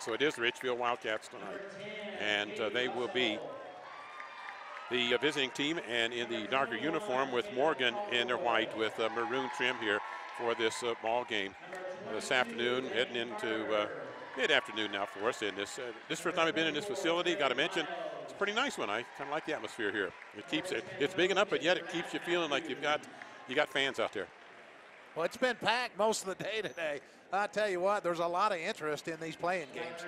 So it is the Richfield Wildcats tonight. And they will be the visiting team and in the darker uniform with Morgan in their white with maroon trim here for this ball game this afternoon, heading into mid-afternoon now for us. And this first time I've been in this facility, got to mention, it's a pretty nice one. I kind of like the atmosphere here. It keeps it's big enough, but yet it keeps you feeling like you got fans out there. Well, it's been packed most of the day today. I tell you what, there's a lot of interest in these playing games.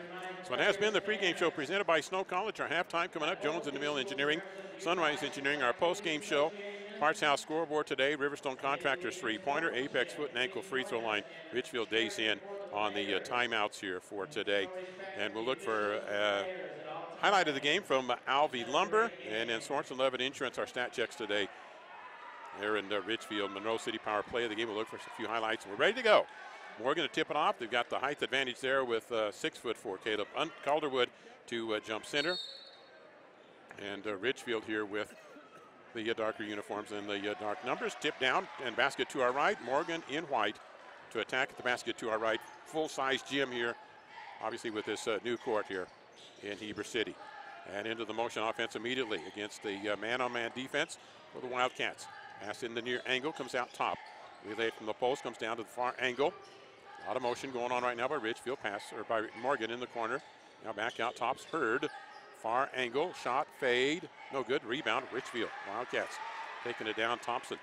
So it has been the pregame show presented by Snow College. Our halftime coming up, Jones and DeMille Engineering, Sunrise Engineering. Our postgame show, Parts House scoreboard today, Riverstone Contractors three-pointer, Apex foot and ankle free throw line. Richfield days in on the timeouts here for today. And we'll look for highlight of the game from Alvey Lumber and then Sorensen Levitt Insurance, our stat checks today. There in Richfield, Monroe City Power play of the game. We'll look for a few highlights. We're ready to go. Morgan to tip it off. They've got the height advantage there with 6'4" Caleb Calderwood to jump center. And Richfield here with the darker uniforms and the dark numbers. Tip down and basket to our right. Morgan in white to attack at the basket to our right. Full-size gym here, obviously with this new court here in Heber City. And into the motion offense immediately against the man-on-man defense for the Wildcats. Pass in the near angle, comes out top. Relay from the post, comes down to the far angle. A lot of motion going on right now by Richfield. Pass, or by Morgan in the corner. Now back out top's Hurd. Far angle, shot, fade. No good, rebound, Richfield. Wildcats taking it down, Thompson.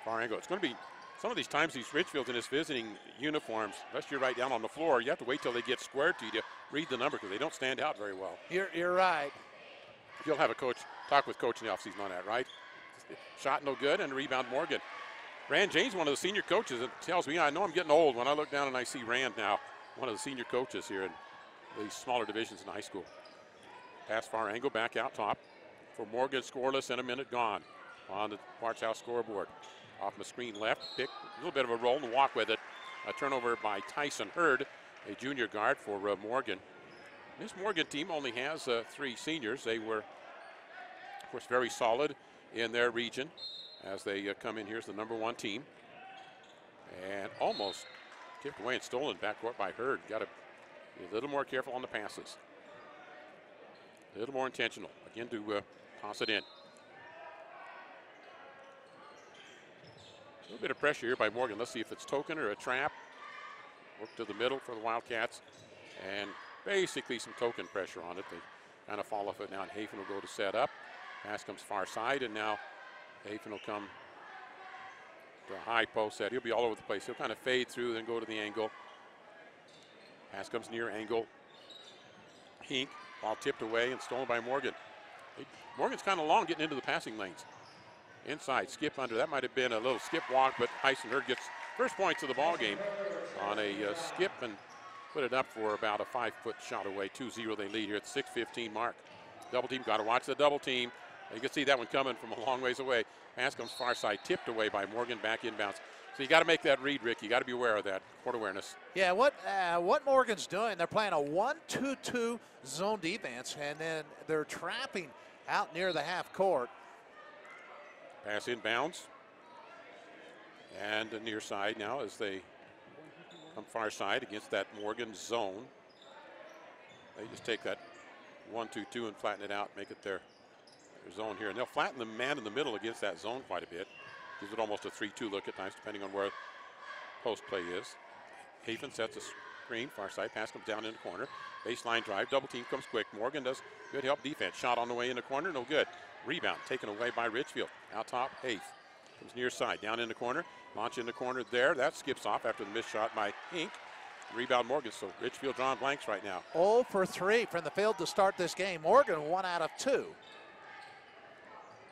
Far angle. It's going to be, some of these times these Richfields in this visiting uniforms, unless you're right down on the floor, you have to wait till they get squared to you to read the number because they don't stand out very well. You're right. You'll have a coach, talk with coach in the offseason on that, right? Shot no good, and rebound Morgan. Rand James, one of the senior coaches, it tells me, I know I'm getting old when I look down and I see Rand now, one of the senior coaches here in the smaller divisions in high school. Pass far angle, back out top for Morgan, scoreless and a minute gone on the Parts House scoreboard. Off the screen left, pick, a little bit of a roll and walk with it. A turnover by Tyson Hurd, a junior guard for Morgan. This Morgan team only has 3 seniors. They were, of course, very solid in their region as they come in here as the #1 team. And almost tipped away and stolen backcourt by Hurd. Got to be a little more careful on the passes. A little more intentional. Again to toss it in. A little bit of pressure here by Morgan. Let's see if it's token or a trap. Work to the middle for the Wildcats. And basically some token pressure on it. They kind of fall off it now, and Hafen will go to set up. Pass comes far side, and now Hafen will come to a high post set. He'll be all over the place. He'll kind of fade through, then go to the angle. Pass comes near angle. Hink, ball tipped away and stolen by Morgan. Morgan's kind of long getting into the passing lanes. Inside, skip under. That might have been a little skip walk, but Tyson Hurd gets first points of the ball game on a skip and put it up for about a 5-foot shot away. 2-0 they lead here at the 6:15 mark. Double team, got to watch the double team. You can see that one coming from a long ways away. Pass comes far side, tipped away by Morgan, back inbounds. So you got to make that read, Rick. You got to be aware of that, court awareness. Yeah, what Morgan's doing, they're playing a 1-2-2 zone defense, and then they're trapping out near the half court. Pass inbounds. And the near side now as they come far side against that Morgan zone. They just take that 1-2-2 and flatten it out, make it their zone here. And they'll flatten the man in the middle against that zone quite a bit. Gives it almost a 3-2 look at times, depending on where post play is. Hafen sets a screen, far side, pass comes down in the corner. Baseline drive, double team comes quick. Morgan does good help defense. Shot on the way in the corner, no good. Rebound taken away by Richfield. Out top, Hafe. Comes near side, down in the corner. Launch in the corner there. That skips off after the missed shot by Hink. Rebound Morgan, so Richfield drawing blanks right now. 0 for 3 from the field to start this game. Morgan 1 out of 2.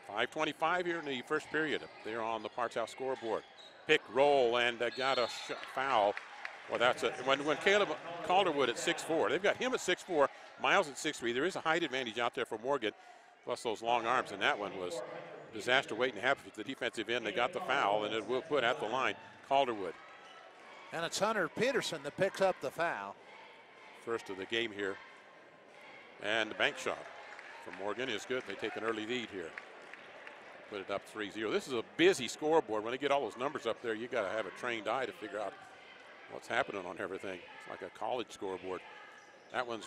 5:25 here in the first period. They're on the Parts House scoreboard. Pick, roll, and got a foul. Well, that's it. When Caleb Calderwood at 6'4", they've got him at 6'4", Miles at 6'3". There is a height advantage out there for Morgan, plus those long arms, and that one was disaster waiting to happen with the defensive end. They got the foul, and it will put at the line Calderwood. And it's Hunter Peterson that picks up the foul. First of the game here. And the bank shot from Morgan is good. They take an early lead here. Put it up 3-0. This is a busy scoreboard. When they get all those numbers up there, you got to have a trained eye to figure out what's happening on everything. It's like a college scoreboard. That one's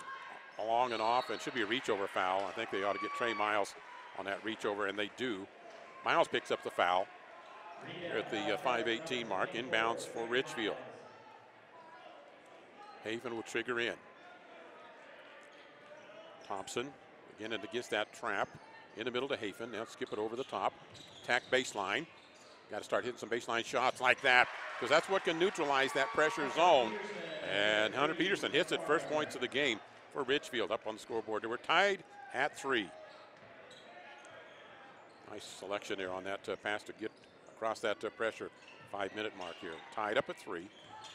long and off, and should be a reach over foul. I think they ought to get Trey Miles on that reach over, and they do. Miles picks up the foul here at the 5:18 mark. Inbounds for Richfield. Haven will trigger in. Thompson again and against that trap in the middle to Hafen. Now skip it over the top. Attack baseline. Got to start hitting some baseline shots like that, because that's what can neutralize that pressure zone. And Hunter Peterson hits it. First points of the game for Richfield up on the scoreboard. They were tied at 3. Nice selection there on that pass to get across that pressure 5-minute mark here. Tied up at 3.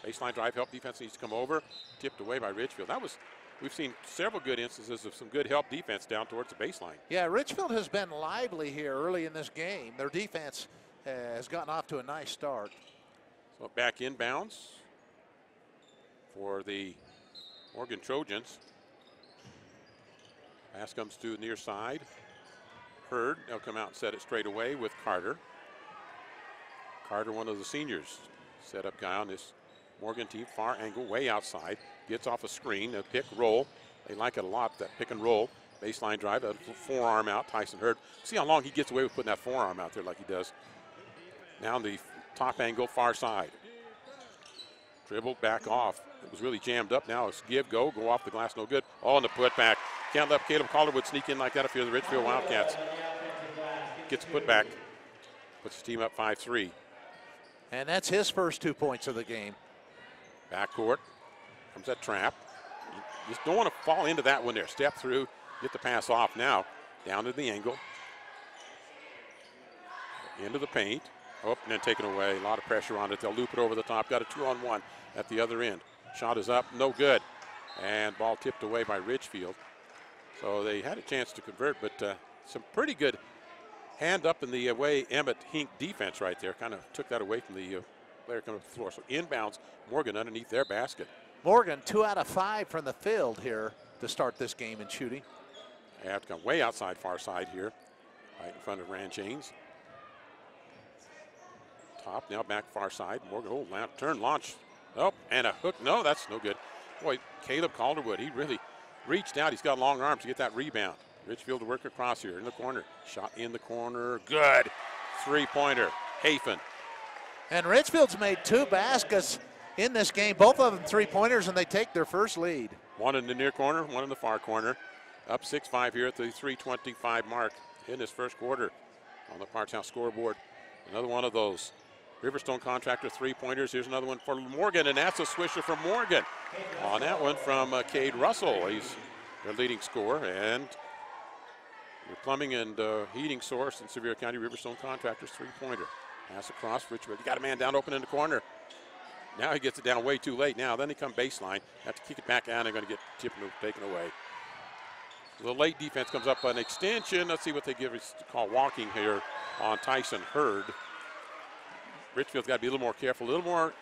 Baseline drive help defense needs to come over. Tipped away by Richfield. We've seen several good instances of some good help defense down towards the baseline. Yeah, Richfield has been lively here early in this game. Their defense has gotten off to a nice start. So back inbounds for the Morgan Trojans. Pass comes to the near side. Hurd, they'll come out and set it straight away with Carter. Carter, one of the seniors, set up guy on this Morgan team, far angle, way outside. Gets off a screen, a pick roll. They like it a lot, that pick and roll. Baseline drive, a forearm out, Tyson Hurd. See how long he gets away with putting that forearm out there like he does. Now the top angle, far side. Dribbled back off. It was really jammed up. Now it's go off the glass, no good. Oh, and the putback. Can't let Caleb Calderwood sneak in like that if you're the Richfield Wildcats. Gets a putback. Puts his team up 5-3. And that's his first 2 points of the game. Backcourt. Comes that trap. You just don't want to fall into that one there. Step through, get the pass off now. Down to the angle. Into the paint. Oh, and then taken away. A lot of pressure on it. They'll loop it over the top. Got a 2-on-1 at the other end. Shot is up, no good. And ball tipped away by Richfield. So they had a chance to convert, but some pretty good hand up in the way Emmett Hink defense right there. Kind of took that away from the player coming to the floor. So inbounds, Morgan underneath their basket. Morgan 2 out of 5 from the field here to start this game in shooting. They have to come way outside, far side here, right in front of Rand James. Top, now back far side. Morgan, oh, turn, launch. Oh, and a hook. No, that's no good. Boy, Caleb Calderwood, he really reached out. He's got long arms to get that rebound. Richfield to work across here in the corner. Shot in the corner. Good. 3-pointer. Hafen. And Richfield's made 2 baskets in this game, both of them 3-pointers, and they take their first lead. One in the near corner, one in the far corner. Up 6-5 here at the 3:25 mark in this first quarter on the Parts House scoreboard. Another one of those Riverstone Contractor 3-pointers. Here's another one for Morgan, and that's a swisher from Morgan. On that one from Cade Russell. He's their leading scorer, and your plumbing and heating source in Sevier County, Riverstone Contractors 3-pointer. Pass across, Richfield. He got a man down open in the corner. Now he gets it down way too late. Now then they come baseline. Have to kick it back out. They're going to get tipped and taken away. The late defense comes up an extension. Let's see what they give us to call walking here on Tyson Hurd. Richfield's got to be a little more careful, a little more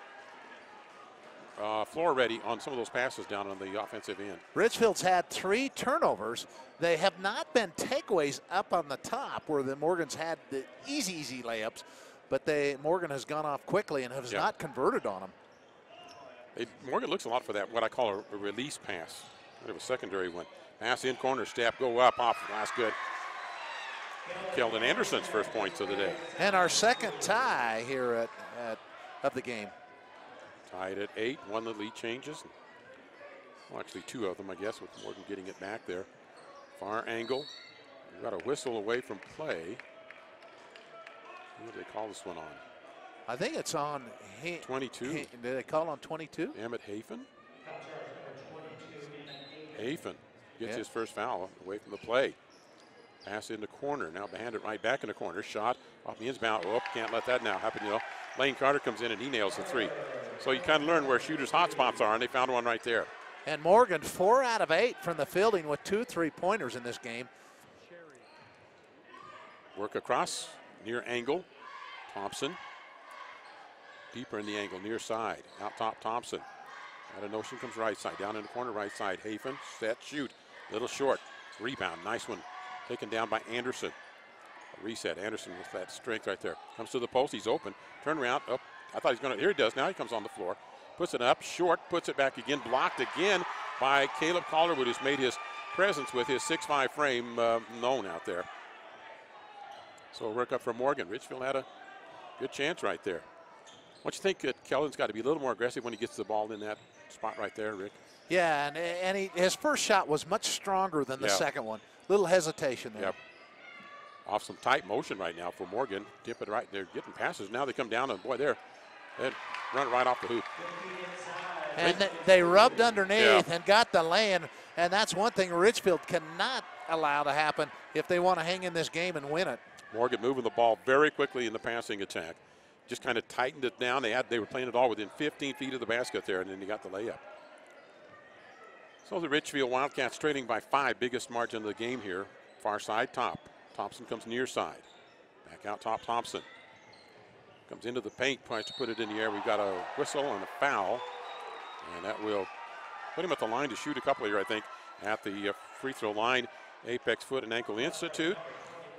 floor ready on some of those passes down on the offensive end. Richfield's had 3 turnovers. They have not been takeaways up on the top where the Morgans had the easy layups, but Morgan has gone off quickly and has not converted on them. Morgan looks a lot for that, what I call a release pass. Kind of a secondary one. Pass in, corner step, go up, off the glass, good. Keldon Anderson's first points of the day. And our second tie here of the game. Tied at 8, one of the lead changes. Well, actually 2 of them, I guess, with Morgan getting it back there. Far angle. We've got a whistle away from play. Who did they call this one on? I think it's on 22. Did they call on 22? Emmett Hafen. Hafen gets his first foul away from the play. Pass in the corner. Now behind it right back in the corner. Shot off the inbound. Oh, can't let that now happen, you know. Lane Carter comes in and he nails the 3. So you kind of learn where shooters' hot spots are, and they found one right there. And Morgan 4 out of 8 from the fielding with 2 3-pointers in this game. Work across, near angle. Thompson. Deeper in the angle, near side. Out top, Thompson. Out of notion comes right side. Down in the corner, right side. Hafen, set, shoot. Little short. Rebound, nice one. Taken down by Anderson. A reset, Anderson with that strength right there. Comes to the post, he's open. Turn around, up. I thought he's going to, here he does. Now he comes on the floor. puts it up short, puts it back again, blocked again by Caleb Calderwood, who's made his presence with his 6'5" frame known out there. So work up for Morgan. Richfield had a good chance right there. Don't you think that Kellen's got to be a little more aggressive when he gets the ball in that spot right there, Rick? Yeah, and his first shot was much stronger than the second one. Little hesitation there. Yep. Off some tight motion right now for Morgan. Dip it right there, getting passes. Now they come down and boy, they'd run it right off the hoop. And they rubbed underneath and got the lay-in, and that's one thing Richfield cannot allow to happen if they want to hang in this game and win it. Morgan moving the ball very quickly in the passing attack. Just kind of tightened it down. They were playing it all within 15 feet of the basket there, and then he got the layup. So the Richfield Wildcats trailing by 5, biggest margin of the game here. Far side, top. Thompson comes near side. Back out top, Thompson. Comes into the paint, tries to put it in the air. We've got a whistle and a foul. And that will put him at the line to shoot a couple here, I think, at the free throw line. Apex Foot and Ankle Institute,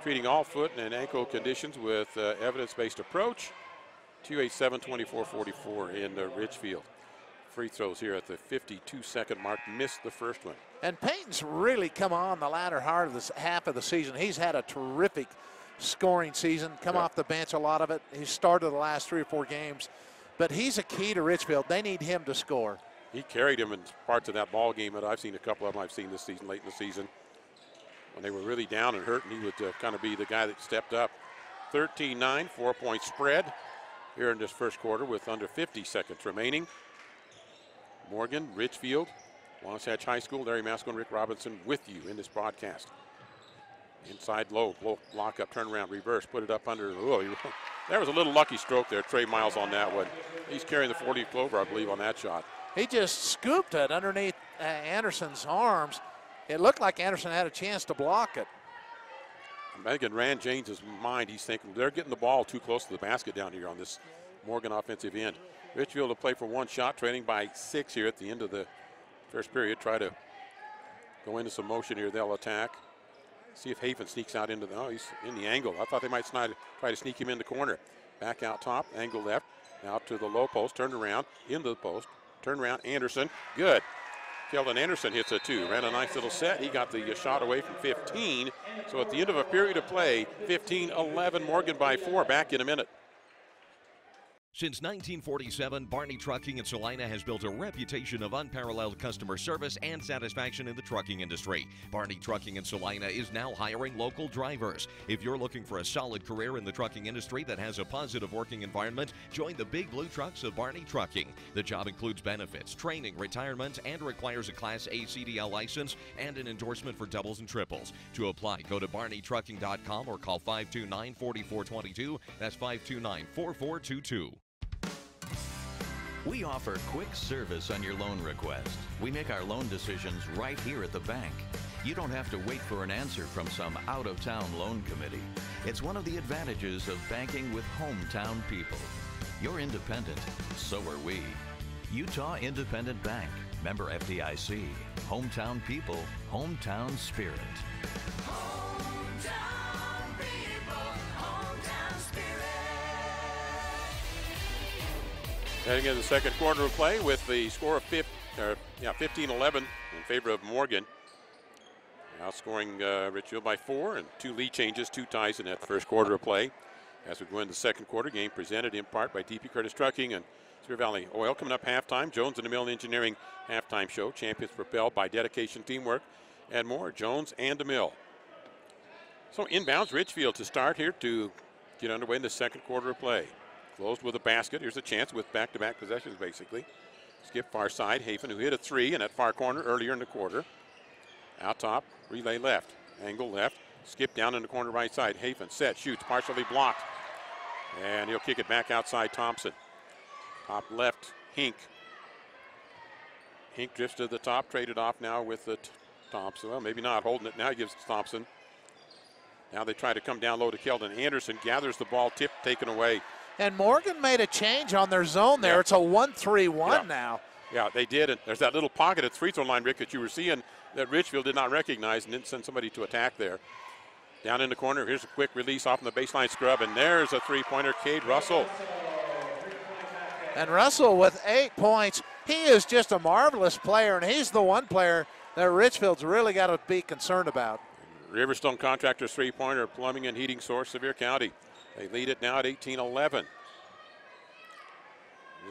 treating all foot and ankle conditions with evidence-based approach. 287-24-44 in Richfield. Free throws here at the 52-second mark. Missed the first one. And Payton's really come on the latter half of the season. He's had a terrific scoring season, come off the bench a lot of it. He started the last 3 or 4 games. But he's a key to Richfield. They need him to score. He carried him in parts of that ball game that I've seen a couple of them I've seen this season, late in the season. When they were really down and hurt, and he would kind of be the guy that stepped up. 13-9, 4-point spread here in this first quarter with under 50 seconds remaining. Morgan, Richfield, Wasatch High School, Larry Masco and Rick Robinson with you in this broadcast. Inside low, block up, turn around, reverse, put it up under. There was a little lucky stroke there, Trey Miles on that one. He's carrying the 40 Clover, I believe, on that shot. He just scooped it underneath Anderson's arms. It looked like Anderson had a chance to block it. I think in Rand James's mind, he's thinking they're getting the ball too close to the basket down here on this Morgan offensive end. Richfield to play for 1 shot, trailing by 6 here at the end of the first period. Try to go into some motion here. They'll attack. See if Hafen sneaks out into the, he's in the angle. I thought they might try to sneak him in the corner. Back out top, angle left, out to the low post, turned around, into the post, turn around, Anderson, good. Keldon Anderson hits a 2, ran a nice little set. He got the shot away from 15. So at the end of a period of play, 15-11, Morgan by 4, back in a minute. Since 1947, Barney Trucking in Salina has built a reputation of unparalleled customer service and satisfaction in the trucking industry. Barney Trucking in Salina is now hiring local drivers. If you're looking for a solid career in the trucking industry that has a positive working environment, join the big blue trucks of Barney Trucking. The job includes benefits, training, retirement, and requires a Class A CDL license and an endorsement for doubles and triples. To apply, go to barneytrucking.com or call 529-4422. That's 529-4422. We offer quick service on your loan request. We make our loan decisions right here at the bank. You don't have to wait for an answer from some out-of-town loan committee. It's one of the advantages of banking with hometown people. You're independent, so are we. Utah Independent Bank, member FDIC. Hometown people, hometown spirit. Heading into the second quarter of play with the score of 15-11 in favor of Morgan. Outscoring Richfield by 4 and 2 lead changes, 2 ties in that first quarter of play. As we go into the second quarter, game presented in part by DP Curtis Trucking and Spear Valley Oil. Coming up halftime, Jones and DeMille Engineering halftime show. Champions propelled by dedication, teamwork, and more. Jones and DeMille. So inbounds Richfield to start here to get underway in the second quarter of play. Closed with a basket. Here's a chance with back-to-back possessions, basically. Skip far side. Hafen, who hit a 3 in that far corner earlier in the quarter. Out top, relay left. Angle left. Skip down in the corner right side. Hafen set, shoots, partially blocked. And he'll kick it back outside Thompson. Top left, Hink. Hink drifts to the top, traded off now with the Thompson. Well, maybe not, holding it now. He gives it to Thompson. Now they try to come down low to Keldon Anderson. Gathers the ball, tipped, taken away. And Morgan made a change on their zone there. It's a 1-3-1 now. Yeah, they did. And there's that little pocket at the free throw line, Rick, that you were seeing that Richfield did not recognize and didn't send somebody to attack there. Down in the corner, here's a quick release off in the baseline scrub, and there's a three-pointer, Cade Russell. And Russell with 8 points. He is just a marvelous player, and he's the one player that Richfield's really got to be concerned about. Riverstone Contractors three-pointer, plumbing and heating source, Sevier County. They lead it now at 18-11.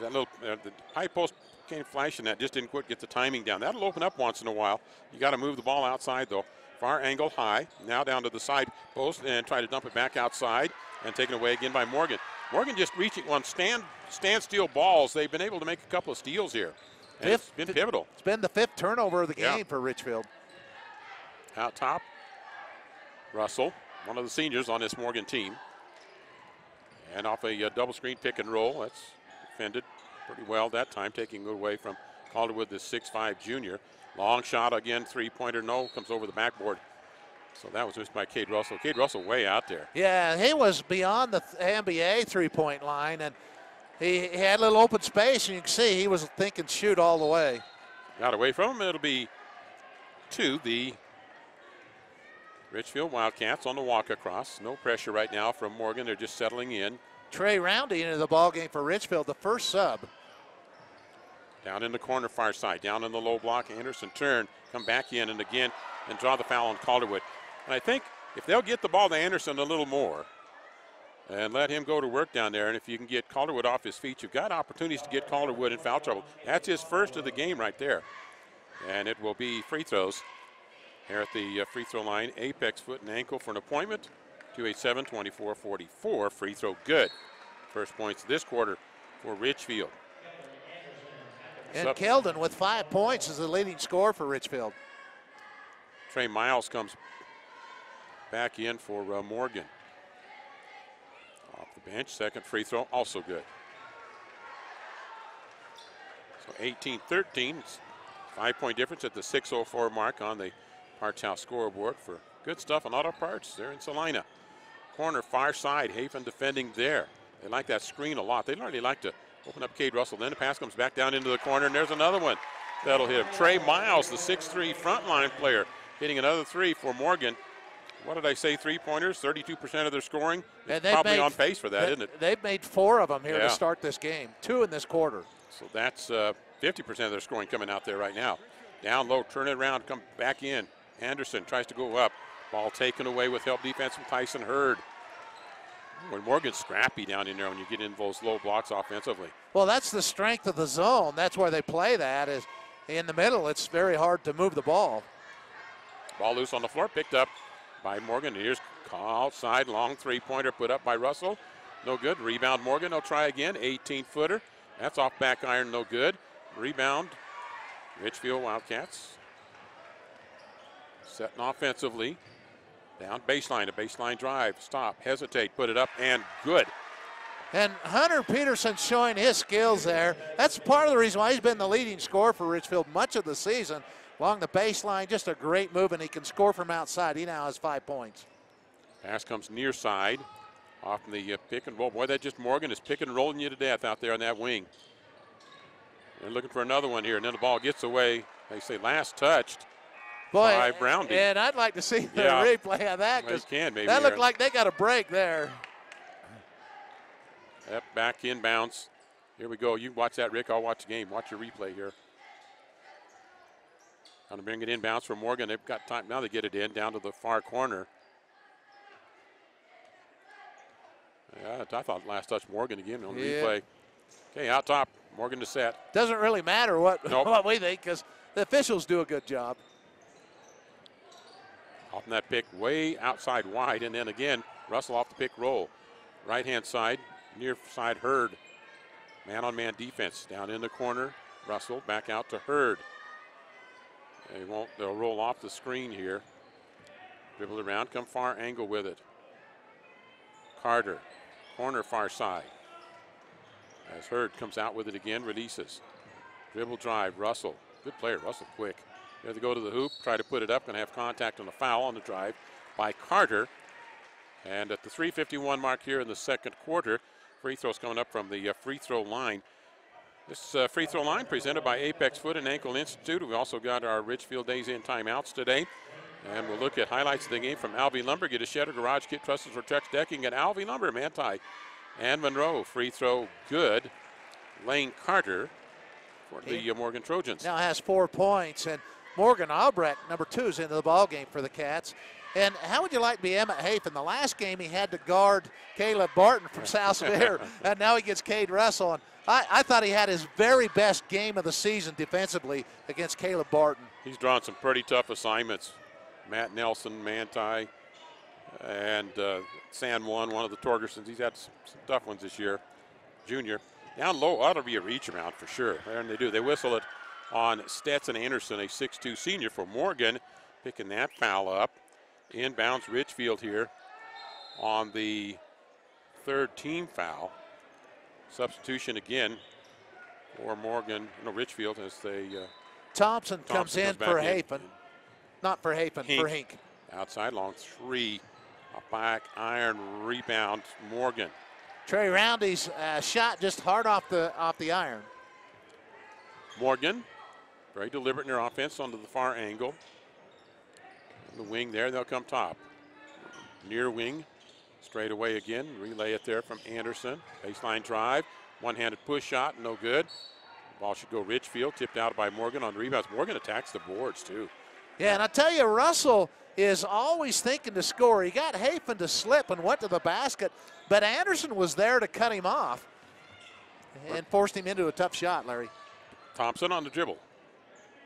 That little the high post came flashing that, just didn't quite get the timing down. That'll open up once in a while. You got to move the ball outside though. Far angle high, now down to the side post and try to dump it back outside and taken away again by Morgan. Morgan just reaching on standstill balls. They've been able to make a couple of steals here. And it's been pivotal. It's been the 5th turnover of the game for Richfield. Out top, Russell, one of the seniors on this Morgan team. And off a double screen pick and roll. That's defended pretty well that time, taking it away from Calderwood, the 6'5 junior. Long shot again, three-pointer, no, comes over the backboard. So that was missed by Cade Russell. Cade Russell way out there. Yeah, he was beyond the NBA three-point line, and he had a little open space, and you can see he was thinking shoot all the way. Got away from him. It'll be to the Richfield Wildcats on the walk across. No pressure right now from Morgan. They're just settling in. Trey Roundy into the ball game for Richfield, the first sub. Down in the corner far side, down in the low block. Anderson turn, come back in and again and draw the foul on Calderwood. And I think if they'll get the ball to Anderson a little more and let him go to work down there, and if you can get Calderwood off his feet, you've got opportunities to get Calderwood in foul trouble. That's his first of the game right there. And it will be free throws here at the free throw line. Apex foot and ankle for an appointment. 287-24-44. Free throw good. First points this quarter for Richfield. And Keldon with 5 points is the leading scorer for Richfield. Trey Miles comes back in for Morgan. Off the bench, second free throw, also good. So 18-13, 5-point difference at the 6:04 mark on the Parts House scoreboard for good stuff on auto parts. They're in Salina. Corner far side, Hafen defending there. They like that screen a lot. They really like to open up Cade Russell. Then the pass comes back down into the corner, and there's another one that'll hit him. Trey Miles, the 6'3 frontline player, hitting another three for Morgan. What did I say, three-pointers? 32% of their scoring. It's probably on pace for that, isn't it? They've made 4 of them here to start this game, 2 in this quarter. So that's 50% of their scoring coming out there right now. Down low, turn it around, come back in. Anderson tries to go up. Ball taken away with help defense from Tyson Hurd. When Morgan's scrappy down in there when you get into those low blocks offensively. Well, that's the strength of the zone. That's where they play that, is in the middle. It's very hard to move the ball. Ball loose on the floor, picked up by Morgan. Here's outside, long three-pointer put up by Russell. No good. Rebound Morgan. They'll try again. 18-footer. That's off back iron, no good. Rebound, Richfield Wildcats. Setting offensively. Down baseline, a baseline drive. Stop, hesitate, put it up, and good. And Hunter Peterson showing his skills there. That's part of the reason why he's been the leading scorer for Richfield much of the season. Along the baseline, just a great move, and he can score from outside. He now has 5 points. Pass comes near side. Off the pick and roll. Boy, that just Morgan is pick and rolling you to death out there on that wing. They're looking for another one here, and then the ball gets away. They say last touched. Boy, by Roundy. And I'd like to see the replay of that, because that looked like they got a break there. Yep, back inbounds. Here we go. You watch that, Rick. I'll watch the game. Watch your replay here. Trying to bring it inbounds for Morgan. They've got time now to get it in down to the far corner. Yeah, I thought last touch Morgan again on the replay. Okay, out top. Morgan to set. Doesn't really matter what we think, because the officials do a good job. Off in that pick, way outside wide, and then again, Russell off the pick roll. Right-hand side, near side Hurd. Man-on-man defense down in the corner. Russell back out to Hurd. They'll roll off the screen here. Dribble around, come far angle with it. Carter, corner far side. As Hurd comes out with it again, releases. Dribble drive, Russell. Good player, Russell quick. They have to go to the hoop, try to put it up, going to have contact on the foul on the drive by Carter. And at the 3:51 mark here in the second quarter, free throws coming up from the free throw line. This free throw line presented by Apex Foot and Ankle Institute. We also got our Richfield Days in timeouts today. And we'll look at highlights of the game from Alvey Lumber. Get a shed or garage kit, trusses for Trex decking at Alvey Lumber, Manti and Monroe. Free throw good. Lane Carter for the Morgan Trojans. Now has 4 points, and Morgan Albrecht, number 2, is into the ball game for the Cats. And how would you like to be Emmett Hafen? The last game he had to guard Caleb Barton from South Severe, and now he gets Cade Russell. And I thought he had his very best game of the season defensively against Caleb Barton. He's drawn some pretty tough assignments. Matt Nelson, Manti, and San Juan, one of the Torgersons. He's had some tough ones this year. Junior. Down low ought to be a reach around for sure. And they do. They whistle it on Stetson Anderson, a 6'2 senior for Morgan, picking that foul up. Inbounds Richfield here on the 3rd team foul. Substitution again for Morgan, Richfield as they. Thompson comes in for Hafen. Not for Hafen, for Hink. Outside long 3. A back iron rebound, Morgan. Trey Roundy's shot just hard off the iron. Morgan, very deliberate in their offense onto the far angle. The wing there, they'll come top. Near wing, straight away again. Relay it there from Anderson. Baseline drive, one-handed push shot, no good. Ball should go Richfield, tipped out by Morgan on rebounds. Morgan attacks the boards too. Yeah, and I tell you, Russell is always thinking to score. He got Hafen to slip and went to the basket, but Anderson was there to cut him off and forced him into a tough shot, Larry. Thompson on the dribble.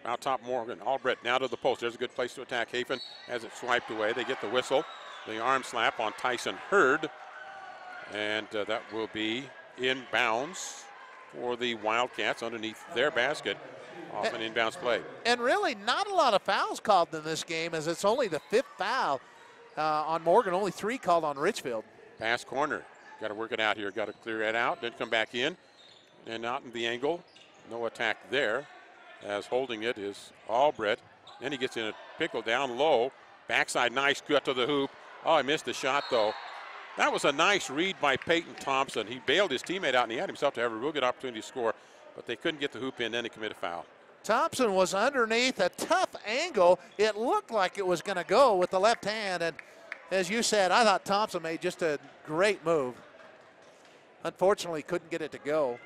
Out top Morgan. Albrecht now to the post. There's a good place to attack. Hafen has it swiped away. They get the whistle. The arm slap on Tyson Hurd. And that will be inbounds for the Wildcats underneath their basket off an inbounds play. And really not a lot of fouls called in this game, as it's only the 5th foul on Morgan, only 3 called on Richfield. Pass corner. Got to work it out here. Got to clear it out. Then come back in. And out in the angle. No attack there. As holding it is Albrecht. Then he gets in a pickle down low. Backside, nice cut to the hoop. Oh, I missed the shot, though. That was a nice read by Peyton Thompson. He bailed his teammate out, and he had himself to have a real good opportunity to score, but they couldn't get the hoop in, then they commit a foul. Thompson was underneath a tough angle. It looked like it was going to go with the left hand, and as you said, I thought Thompson made just a great move. Unfortunately, couldn't get it to go.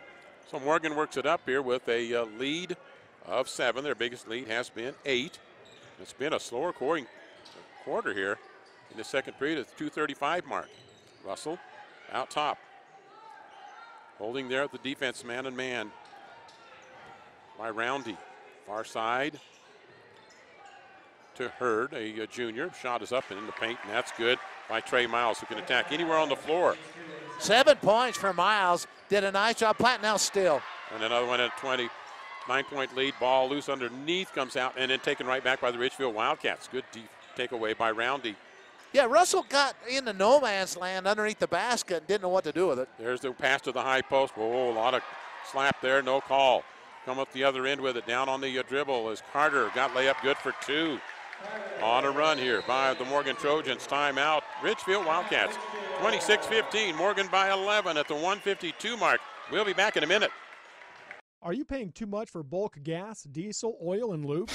So Morgan works it up here with a lead of 7. Their biggest lead has been 8. It's been a slower quarter here in the second period at the 2:35 mark. Russell out top. Holding there at the defense, man and man by Roundy. Far side to Hurd, a junior. Shot is up and in the paint, and that's good by Trey Miles, who can attack anywhere on the floor. 7 points for Miles. Did a nice job. Platnell still. And another one at 20. 9-point lead. Ball loose underneath, comes out, and then taken right back by the Richfield Wildcats. Good takeaway by Roundy. Yeah, Russell got into no man's land underneath the basket and didn't know what to do with it. There's the pass to the high post. Whoa, a lot of slap there, no call. Come up the other end with it. Down on the dribble as Carter got layup good for 2. On a run here by the Morgan Trojans. Timeout. Richfield Wildcats. 26-15. Morgan by 11 at the 1:52 mark. We'll be back in a minute. Are you paying too much for bulk gas, diesel, oil, and lube?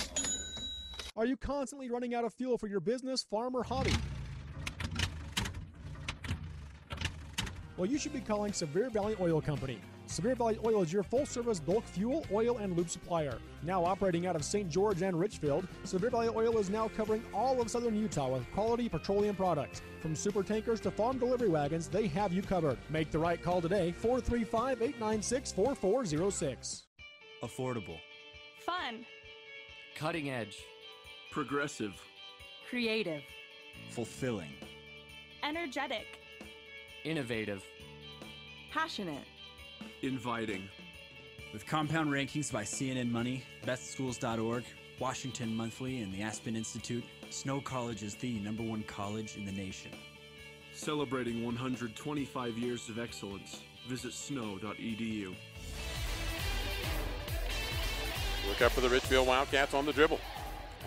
Are you constantly running out of fuel for your business, farm, or hobby? Well, you should be calling Severe Valley Oil Company. Severe Valley Oil is your full-service bulk fuel, oil, and lube supplier. Now operating out of St. George and Richfield, Severe Valley Oil is now covering all of southern Utah with quality petroleum products. From super tankers to farm delivery wagons, they have you covered. Make the right call today, 435-896-4406. Affordable. Fun. Cutting edge. Progressive. Creative. Fulfilling. Energetic. Innovative. Passionate. Inviting. With compound rankings by CNN Money, bestschools.org, Washington Monthly, and the Aspen Institute, Snow College is the #1 college in the nation. Celebrating 125 years of excellence. Visit snow.edu. Look up for the Richfield Wildcats on the dribble.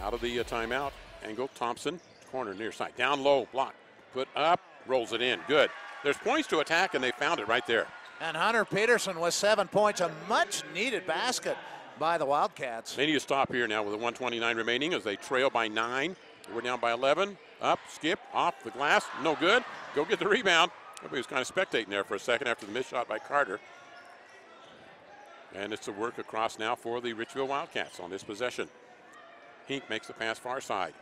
Out of the timeout. Angle, Thompson, corner near side. Down low, block, put up, rolls it in. Good. There's points to attack, and they found it right there. And Hunter Peterson with 7 points, a much-needed basket by the Wildcats. They need to stop here now with a 1:29 remaining as they trail by 9. We're down by 11. Up, skip, off the glass, no good. Go get the rebound. Everybody was kind of spectating there for a second after the missed shot by Carter. And it's a work across now for the Richfield Wildcats on this possession. Hink makes the pass far side.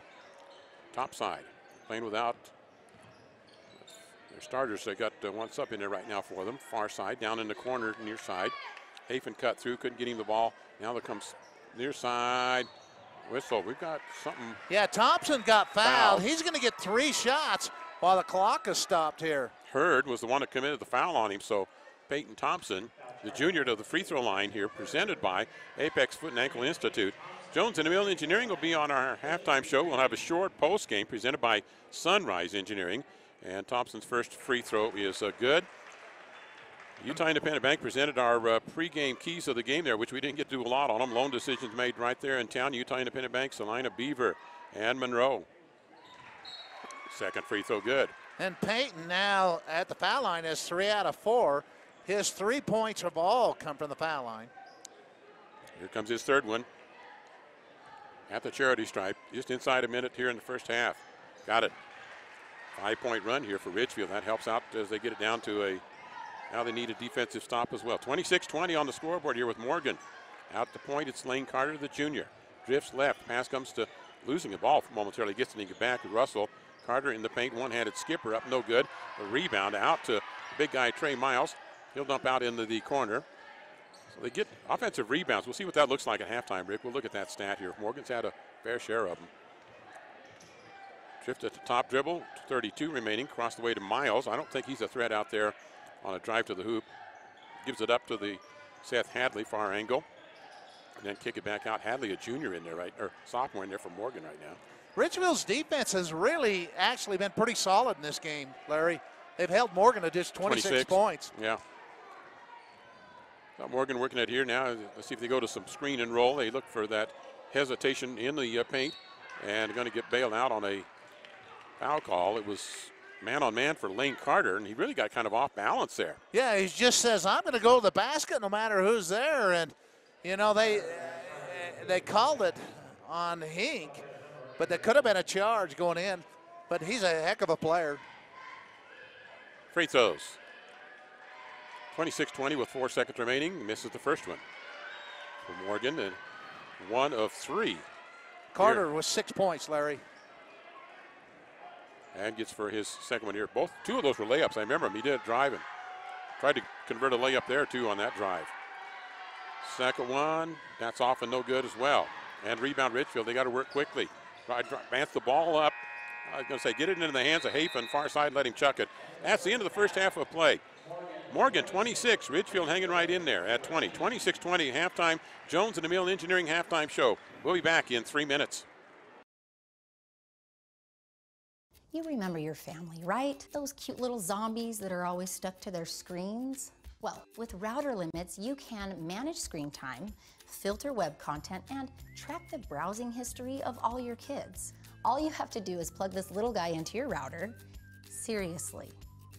Top side. Playing without their starters. They got one sub in there right now for them. Far side, down in the corner, near side. Hafen cut through, couldn't get him the ball. Now there comes near side. Whistle. We've got something. Yeah, Thompson got fouled. He's going to get 3 shots while the clock is stopped here. Hurd was the one that committed the foul on him, so Peyton Thompson, the junior, to the free throw line here, presented by Apex Foot and Ankle Institute. Jones and DeMille Engineering will be on our halftime show. We'll have a short post game presented by Sunrise Engineering. And Thompson's first free throw is good. Utah Independent Bank presented our pregame keys of the game there, which we didn't get to do a lot on them. Loan decisions made right there in town. Utah Independent Bank, Salina, Beaver, and Monroe. Second free throw good. And Peyton now at the foul line is 3 out of 4. His 3 points have all come from the foul line. Here comes his third one. At the charity stripe, just inside a minute here in the first half. Got it. 5-point run here for Richfield. That helps out as they get it down to a, now they need a defensive stop as well. 26-20 on the scoreboard here with Morgan. Out the point, it's Lane Carter, the junior. Drifts left, pass comes to losing the ball momentarily, gets it back to Russell. Carter in the paint, one-handed skipper up, no good. A rebound out to the big guy, Trey Miles. He'll dump out into the corner. So they get offensive rebounds. We'll see what that looks like at halftime, Rick. We'll look at that stat here. Morgan's had a fair share of them. Drift at the top dribble, 32 remaining, across the way to Miles. I don't think he's a threat out there on a drive to the hoop. Gives it up to the Seth Hadley, far angle. And then kick it back out. Hadley, a junior in there, right, or sophomore in there for Morgan right now. Richfield's defense has really actually been pretty solid in this game, Larry. They've held Morgan to just 26 points. Yeah. Got Morgan working it here now. Let's see if they go to some screen and roll. They look for that hesitation in the paint and going to get bailed out on a foul call. It was man-on-man for Lane Carter, and he really got kind of off balance there. Yeah, he just says, I'm going to go to the basket no matter who's there. And, you know, they called it on Hink, but there could have been a charge going in. But he's a heck of a player. Free throws. 26-20 with 4 seconds remaining. Misses the first one for Morgan, and 1 of 3. Carter here. with 6 points, Larry. And gets for his second one here. Two of those were layups. I remember him. He did drive and tried to convert a layup there, too, on that drive. Second one, that's off and no good as well. And rebound Richfield. They got to work quickly. Advance the ball up. I was going to say, get it into the hands of Hafen, far side, let him chuck it. That's the end of the first half of play. Morgan, 26. Richfield hanging right in there at 20. 26-20 halftime. Jones and DeMille Engineering halftime show. We'll be back in 3 minutes. You remember your family, right? Those cute little zombies that are always stuck to their screens? Well, with router limits, you can manage screen time, filter web content, and track the browsing history of all your kids. All you have to do is plug this little guy into your router. Seriously,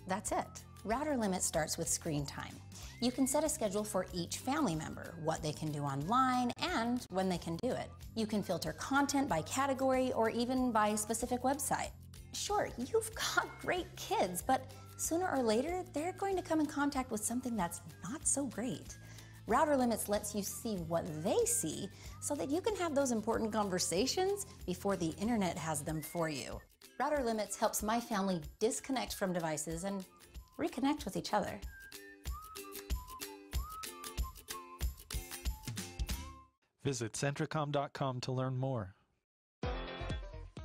that's it. Router limit starts with screen time. You can set a schedule for each family member, what they can do online, and when they can do it. You can filter content by category or even by specific website. Sure, you've got great kids, but sooner or later, they're going to come in contact with something that's not so great. Router Limits lets you see what they see so that you can have those important conversations before the internet has them for you. Router Limits helps my family disconnect from devices and reconnect with each other. Visit Centricom.com to learn more.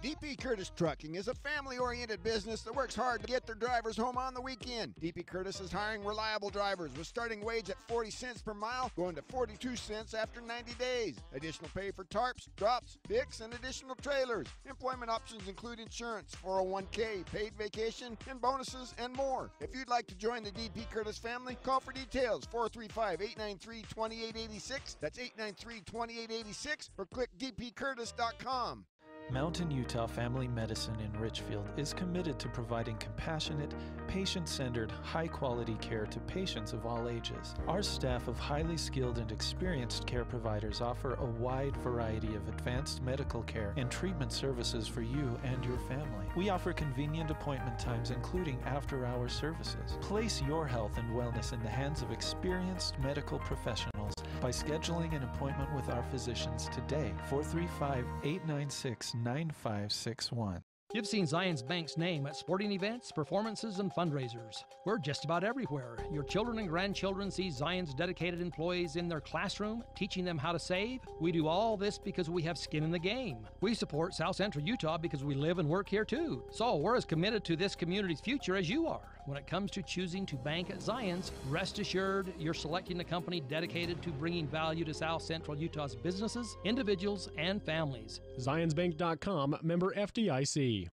DP Curtis Trucking is a family-oriented business that works hard to get their drivers home on the weekend. DP Curtis is hiring reliable drivers with starting wage at 40 cents per mile, going to 42 cents after 90 days. Additional pay for tarps, drops, picks, and additional trailers. Employment options include insurance, 401k, paid vacation, and bonuses, and more. If you'd like to join the DP Curtis family, call for details, 435-893-2886. That's 893-2886, or click dpcurtis.com. Mountain Utah Family Medicine in Richfield is committed to providing compassionate, patient-centered, high-quality care to patients of all ages. Our staff of highly skilled and experienced care providers offer a wide variety of advanced medical care and treatment services for you and your family. We offer convenient appointment times, including after-hour services. Place your health and wellness in the hands of experienced medical professionals calls by scheduling an appointment with our physicians today. 435-896-9561. You've seen Zions Bank's name at sporting events, performances, and fundraisers. We're just about everywhere. Your children and grandchildren see Zions dedicated employees in their classroom, teaching them how to save. We do all this because we have skin in the game. We support South Central Utah because we live and work here too. So we're as committed to this community's future as you are. When it comes to choosing to bank at Zions, rest assured you're selecting a company dedicated to bringing value to South Central Utah's businesses, individuals, and families. ZionsBank.com, member FDIC.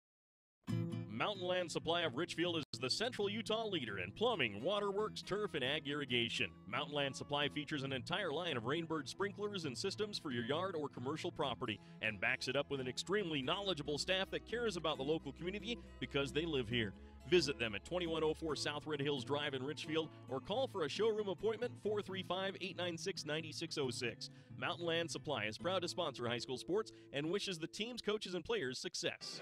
Mountain Land Supply of Richfield is the Central Utah leader in plumbing, waterworks, turf, and ag irrigation. Mountain Land Supply features an entire line of Rainbird sprinklers and systems for your yard or commercial property and backs it up with an extremely knowledgeable staff that cares about the local community because they live here. Visit them at 2104 South Red Hills Drive in Richfield or call for a showroom appointment 435-896-9606. Mountain Land Supply is proud to sponsor high school sports and wishes the teams, coaches, and players success.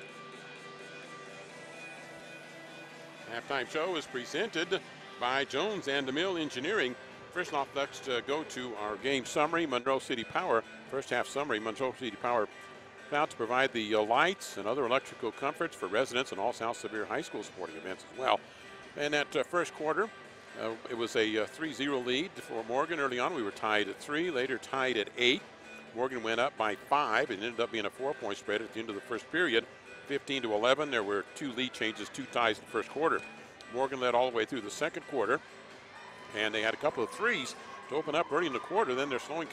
Halftime show is presented by Jones and DeMille Engineering. First off, let's go to our game summary. Monroe City Power, first half summary. Monroe City Power proud to provide the lights and other electrical comforts for residents and all South Sevier High School sporting events as well. And that first quarter, it was a 3-0 lead for Morgan. Early on, we were tied at 3, later tied at 8. Morgan went up by 5. It ended up being a 4-point spread at the end of the first period. 15-11. There were 2 lead changes, 2 ties in the first quarter. Morgan led all the way through the second quarter, and they had a couple of threes to open up early in the quarter. Then their scoring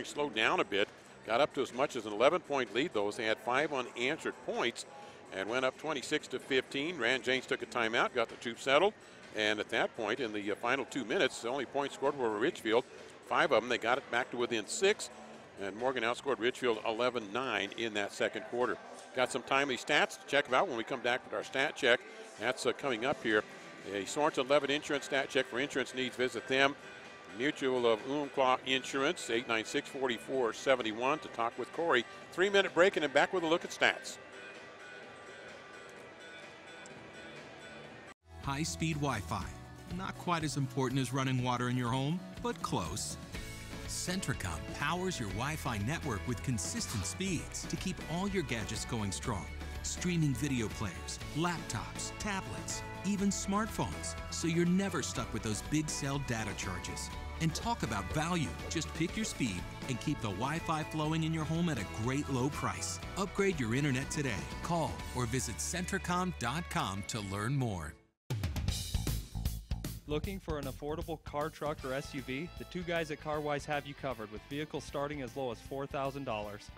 slowed down a bit. Got up to as much as an 11-point lead, though, as they had 5 unanswered points and went up 26-15. Rand James took a timeout, got the troops settled, and at that point, in the final 2 minutes, the only points scored were Richfield. 5 of them, they got it back to within 6, and Morgan outscored Richfield 11-9 in that second quarter. Got some timely stats to check about when we come back with our stat check. That's coming up here. A Sorensen Levitt Insurance stat check for insurance needs. Visit them. Mutual of Umpqua Insurance, 896-4471 to talk with Corey. 3-minute break and then back with a look at stats. High-speed Wi-Fi. Not quite as important as running water in your home, but close. Centricom powers your Wi-Fi network with consistent speeds to keep all your gadgets going strong. Streaming video players, laptops, tablets, even smartphones, so you're never stuck with those big cell data charges. And talk about value. Just pick your speed and keep the Wi-Fi flowing in your home at a great low price. Upgrade your internet today. Call or visit Centricom.com to learn more. Looking for an affordable car, truck, or SUV? The two guys at CarWise have you covered with vehicles starting as low as $4,000.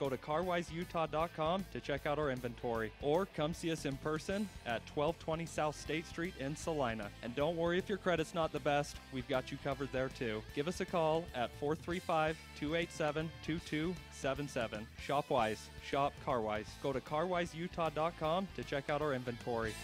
Go to CarWiseUtah.com to check out our inventory, or come see us in person at 1220 South State Street in Salina. And don't worry if your credit's not the best, we've got you covered there too. Give us a call at 435-287-2277. Shop Wise. Shop CarWise. Go to CarWiseUtah.com to check out our inventory.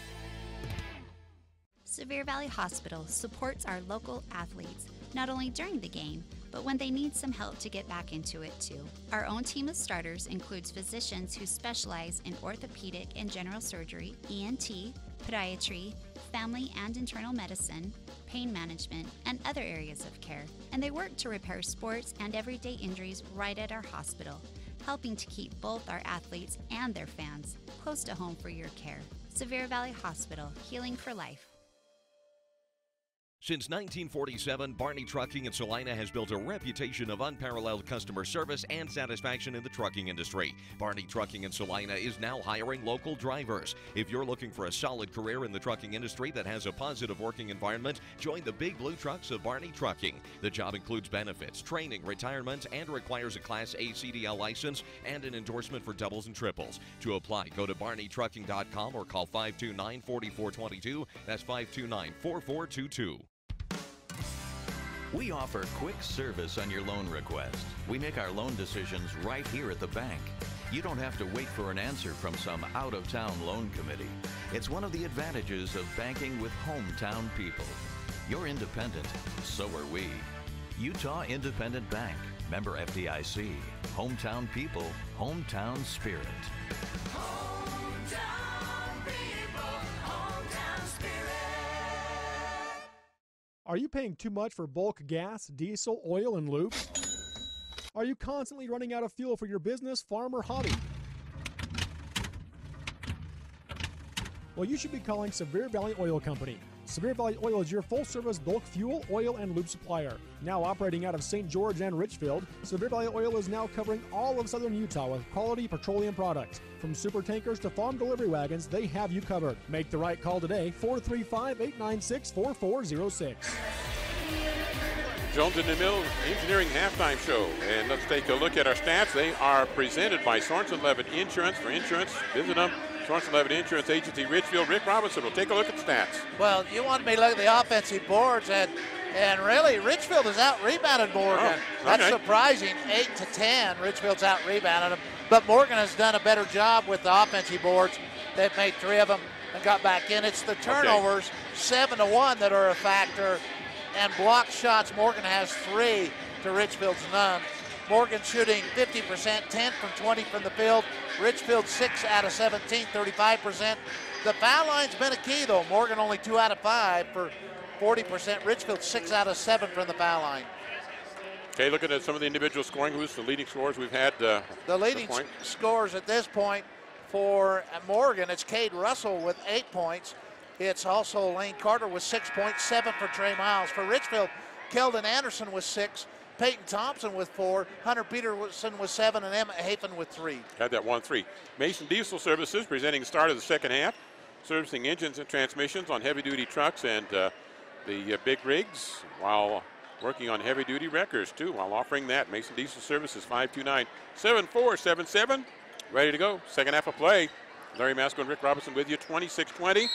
Sevier Valley Hospital supports our local athletes, not only during the game, but when they need some help to get back into it too. Our own team of starters includes physicians who specialize in orthopedic and general surgery, ENT, podiatry, family and internal medicine, pain management, and other areas of care. And they work to repair sports and everyday injuries right at our hospital, helping to keep both our athletes and their fans close to home for your care. Sevier Valley Hospital, healing for life. Since 1947, Barney Trucking in Salina has built a reputation of unparalleled customer service and satisfaction in the trucking industry. Barney Trucking in Salina is now hiring local drivers. If you're looking for a solid career in the trucking industry that has a positive working environment, join the big blue trucks of Barney Trucking. The job includes benefits, training, retirement, and requires a Class A CDL license and an endorsement for doubles and triples. To apply, go to barneytrucking.com or call 529-4422. That's 529-4422. We offer quick service on your loan request. We make our loan decisions right here at the bank. You don't have to wait for an answer from some out-of-town loan committee. It's one of the advantages of banking with hometown people. You're independent, so are we. Utah Independent Bank, member FDIC. Hometown people, hometown spirit. Are you paying too much for bulk gas, diesel, oil, and lube? Are you constantly running out of fuel for your business, farm, or hobby? Well, you should be calling Severe Valley Oil Company. Severe Valley Oil is your full-service bulk fuel, oil, and lube supplier. Now operating out of St. George and Richfield, Severe Valley Oil is now covering all of southern Utah with quality petroleum products. From super tankers to farm delivery wagons, they have you covered. Make the right call today, 435-896-4406. Jones and DeMille Engineering halftime show. And let's take a look at our stats. They are presented by Sorensen Levitt Insurance. For insurance, visit them. Sorensen Levitt Insurance Agency, Richfield. Rick Robinson will take a look at the stats. Well, you wanted me to look at the offensive boards, and really, Richfield has out-rebounded Morgan. Oh, That's okay. surprising, 8-10. Richfield's out-rebounded them. But Morgan has done a better job with the offensive boards. They've made 3 of them and got back in. It's the turnovers, 7-1, that are a factor. And block shots, Morgan has 3 to Richfield's none. Morgan shooting 50%, 10 from 20 from the field. Richfield 6 out of 17, 35%. The foul line's been a key, though. Morgan only 2 out of 5 for 40%. Richfield 6 out of 7 from the foul line. Okay, looking at some of the individual scoring. Who's the leading scorers we've had? The leading scorers at this point for Morgan, it's Cade Russell with 8 points. It's also Lane Carter with 6 points, 7 for Trey Miles. For Richfield, Keldon Anderson with 6, Peyton Thompson with 4, Hunter Peterson with 7, and Emmett Hafen with 3. Had that 1-3. Mason Diesel Services presenting the start of the second half, servicing engines and transmissions on heavy-duty trucks and the big rigs, while working on heavy-duty wreckers, too, while offering that. Mason Diesel Services, 529-7477. Ready to go. Second half of play. Larry Masco and Rick Robinson with you, 26-20.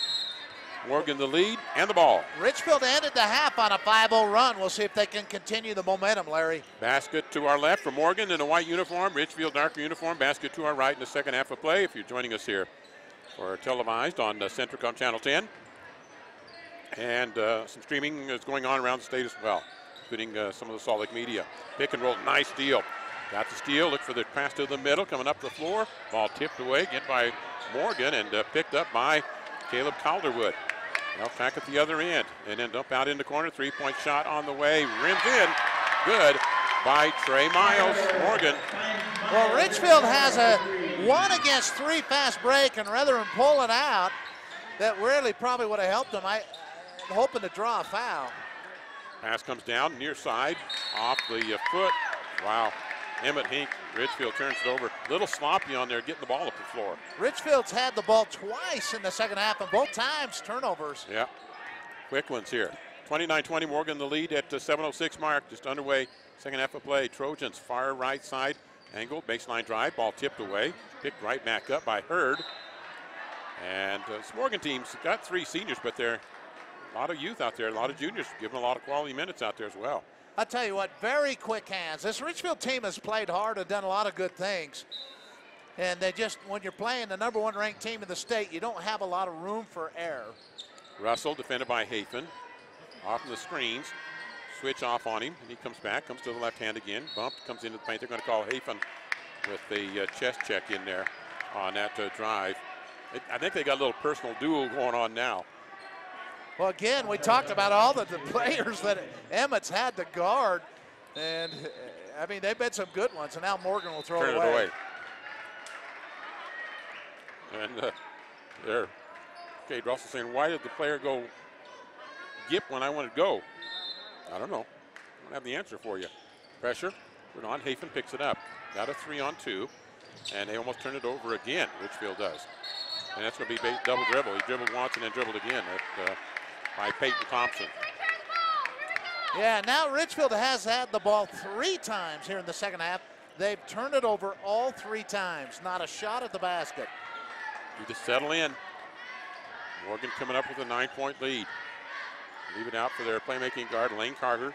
Morgan the lead and the ball. Richfield ended the half on a 5-0 run. We'll see if they can continue the momentum, Larry. Basket to our left for Morgan in a white uniform. Richfield darker uniform. Basket to our right in the second half of play. If you're joining us here for televised on Centricom Channel 10. And some streaming is going on around the state as well, including some of the Salt Lake media. Pick and roll, nice steal. Got the steal, look for the pass to the middle, coming up the floor. Ball tipped away again by Morgan and picked up by Caleb Calderwood. Now back at the other end, and then dump out in the corner. 3-point shot on the way, rims in. Good by Trey Miles. Morgan. Well, Richfield has a 1-against-3 fast break, and rather than pull it out, that really probably would have helped him. I'm hoping to draw a foul. Pass comes down near side, off the foot. Wow. Emmett Hink, Richfield turns it over. Little sloppy on there, getting the ball up the floor. Richfield's had the ball twice in the second half, and both times turnovers. Yeah, quick ones here. 29-20, Morgan the lead at the 7:06 mark, just underway. Second half of play. Trojans far right side, angle, baseline drive, ball tipped away, picked right back up by Hurd. And this Morgan team's got 3 seniors, but there are a lot of youth out there, a lot of juniors, giving a lot of quality minutes out there as well. I'll tell you what, very quick hands. This Richfield team has played hard and done a lot of good things. And they just, when you're playing the #1 ranked team in the state, you don't have a lot of room for error. Russell defended by Hafen. Off in the screens. Switch off on him. And he comes back, comes to the left hand again. Bumped, comes into the paint. They're going to call Hafen with the chest check in there on that drive. I think they got a little personal duel going on now. Well, again, we talked about all the players that Emmett's had to guard. And, I mean, they've been some good ones. And now Morgan will throw it away. And there, Cade Russell saying, why did the player go yip when I wanted to go? I don't know. I don't have the answer for you. Pressure, put on. Hafen picks it up. Got a 3-on-2. And they almost turn it over again. Richfield does. And that's going to be double dribble. He dribbled once and then dribbled again by Peyton Thompson. Yeah, now Richfield has had the ball 3 times here in the second half. They've turned it over all 3 times. Not a shot at the basket. You just settle in. Morgan coming up with a 9-point lead. Leave it out for their playmaking guard, Lane Carter.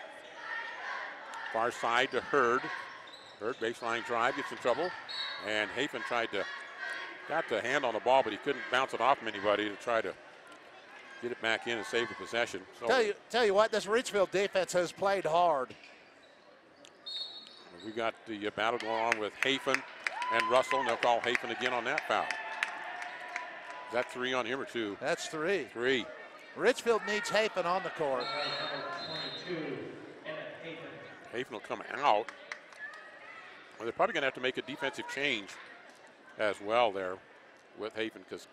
Far side to Hurd. Hurd baseline drive, gets in trouble. And Hafen got the hand on the ball, but he couldn't bounce it off from anybody to try to get it back in and save the possession. So Tell you what, this Richfield defense has played hard. we got the battle going on with Hafen and Russell, and they'll call Hafen again on that foul. Is that 3 on him or 2? That's 3. 3. Richfield needs Hafen on the court. Hafen will come out. Well, they're probably going to have to make a defensive change as well there with Hafen, because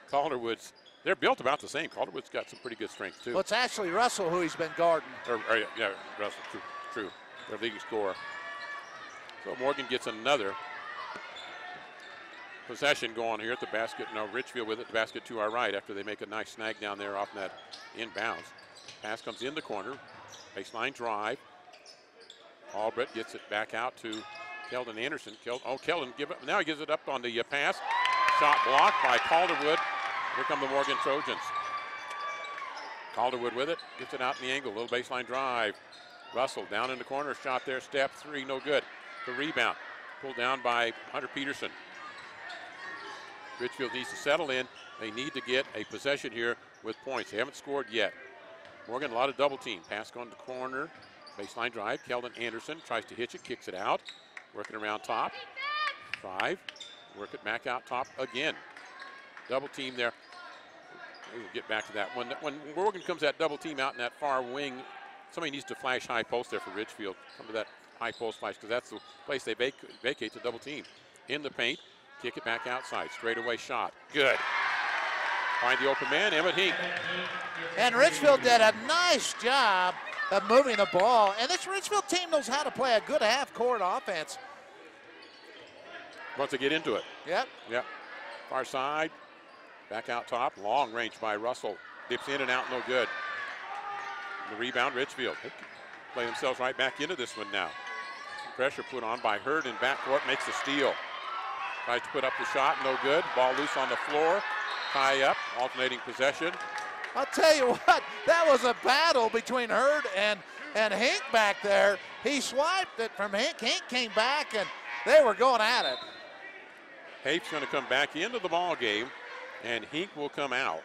Calderwood's, they're built about the same. Calderwood's got some pretty good strength too. Well, it's actually Russell who he's been guarding. Yeah, Russell, true. Their leading scorer. So Morgan gets another possession going here at the basket. No, Richfield with it, the basket to our right after they make a nice snag down there off that inbounds. Pass comes in the corner, baseline drive. Albrecht gets it back out to Keldon Anderson. Keldon now he gives it up on the pass. Shot blocked by Calderwood. Here come the Morgan Trojans. Calderwood with it, gets it out in the angle, little baseline drive. Russell down in the corner, shot there, step three, no good. The rebound, pulled down by Hunter Peterson. Richfield needs to settle in. They need to get a possession here with points. They haven't scored yet. Morgan, a lot of double team. Pass going to the corner, baseline drive. Keldon Anderson tries to hitch it, kicks it out. Working around top. 5, work it back out top again. Double team there. We'll get back to that. When Morgan comes that double team out in that far wing, somebody needs to flash high post there for Richfield. Come to that high post flash, because that's the place they vacate the double team. In the paint, kick it back outside. Straightaway shot. Good. Find the open man, Emmett Hink. And Richfield did a nice job of moving the ball. And this Richfield team knows how to play a good half-court offense. Once they get into it. Yep. Far side. Back out top. Long range by Russell. Dips in and out, no good. The rebound, Richfield. They play themselves right back into this one now. Some pressure put on by Hurd in backcourt. Makes the steal. Tries to put up the shot, no good. Ball loose on the floor. Tie up, alternating possession. I'll tell you what, that was a battle between Hurd and Hink back there. He swiped it from Hink. Hink came back, and they were going at it. Hape's going to come back into the ball game, and Hink will come out.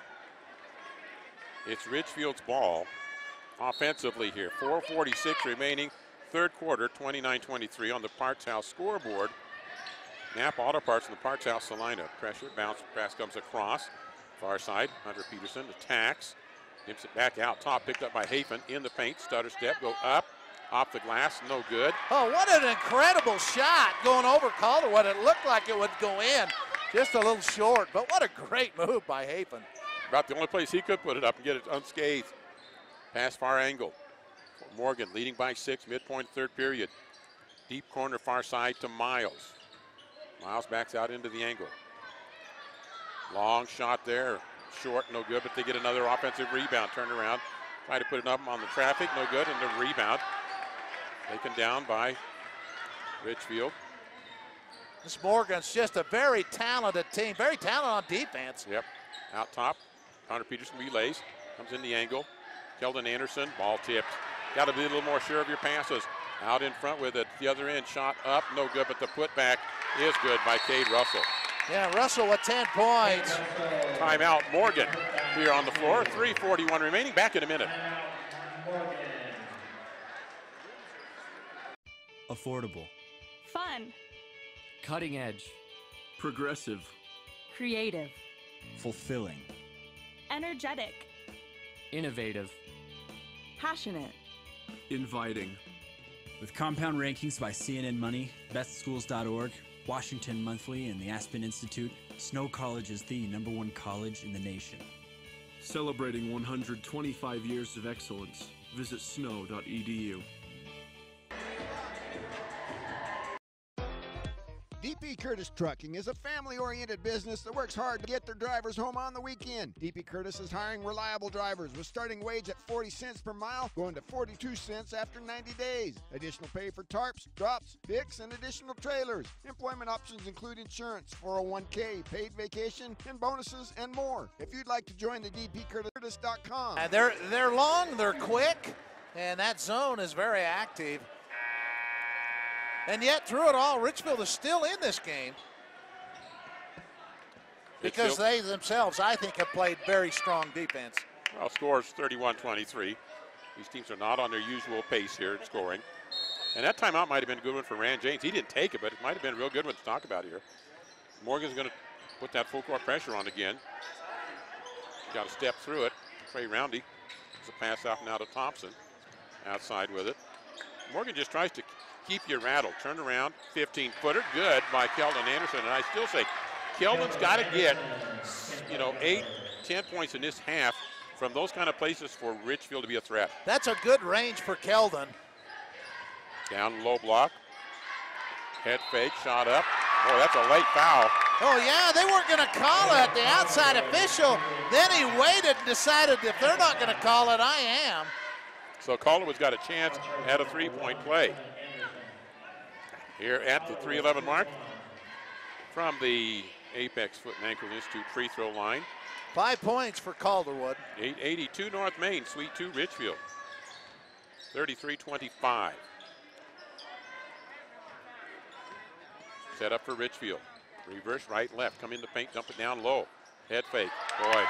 It's Richfield's ball offensively here. 4:46 remaining, third quarter, 29-23 on the Parts House scoreboard. Napa Auto Parts in the Parts House Salina. Pressure, bounce, pass comes across. Far side, Hunter Peterson attacks. Dips it back out top, picked up by Hafen in the paint. Stutter step, go up, off the glass, no good. Oh, what an incredible shot going over Calderwood. It looked like it would go in, just a little short, but what a great move by Hafen. About the only place he could put it up and get it unscathed. Pass far angle. Morgan leading by 6, midpoint third period. Deep corner far side to Miles. Miles backs out into the angle. Long shot there, short, no good, but they get another offensive rebound. Turn around, try to put it up on the traffic, no good, and the rebound. Taken down by Richfield. This Morgan's just a very talented team, very talented on defense. Yep, out top, Connor Peterson relays, comes in the angle. Keldon Anderson, ball tipped. Got to be a little more sure of your passes. Out in front with it, the other end, shot up, no good, but the putback is good by Cade Russell. Yeah, Russell with 10 points. Timeout, Morgan here on the floor. 3:41 remaining, back in a minute. Affordable. Fun. Cutting edge. Progressive. Creative. Fulfilling. Energetic. Innovative. Passionate. Inviting. With compound rankings by CNN Money, bestschools.org, Washington Monthly, and the Aspen Institute, Snow College is the #1 college in the nation. Celebrating 125 years of excellence. Visit snow.edu. DP Curtis Trucking is a family-oriented business that works hard to get their drivers home on the weekend. DP Curtis is hiring reliable drivers with starting wage at 40 cents per mile, going to 42 cents after 90 days. Additional pay for tarps, drops, picks, and additional trailers. Employment options include insurance, 401k, paid vacation, and bonuses, and more. If you'd like to join the dpcurtis.com. And they're long, they're quick, and that zone is very active. And yet, through it all, Richfield is still in this game because they themselves, I think, have played very strong defense. Well, scores 31-23. These teams are not on their usual pace here in scoring. And that timeout might have been a good one for Rand James. He didn't take it, but it might have been a real good one to talk about here. Morgan's going to put that full court pressure on again. Got to step through it. Trey Roundy. It's a pass out now to Thompson. Outside with it. Morgan just tries to keep you rattled. Turn around, 15-footer, good by Keldon Anderson. And I still say, Keldon's got to get, 8, 10 points in this half from those kind of places for Richfield to be a threat. That's a good range for Keldon. Down low block. Head fake, shot up. Boy, that's a late foul. Oh, yeah, they weren't going to call it. The outside official, then he waited and decided if they're not going to call it, I am. So Calderwood's got a chance at a three-point play. Here at the 3:11 mark from the Apex Foot and Ankle Institute free throw line. 5 points for Calderwood. 882 North Main, Suite 2 Richfield. 33-25. Set up for Richfield. Reverse right, left, come into paint, dump it down low. Head fake, boy.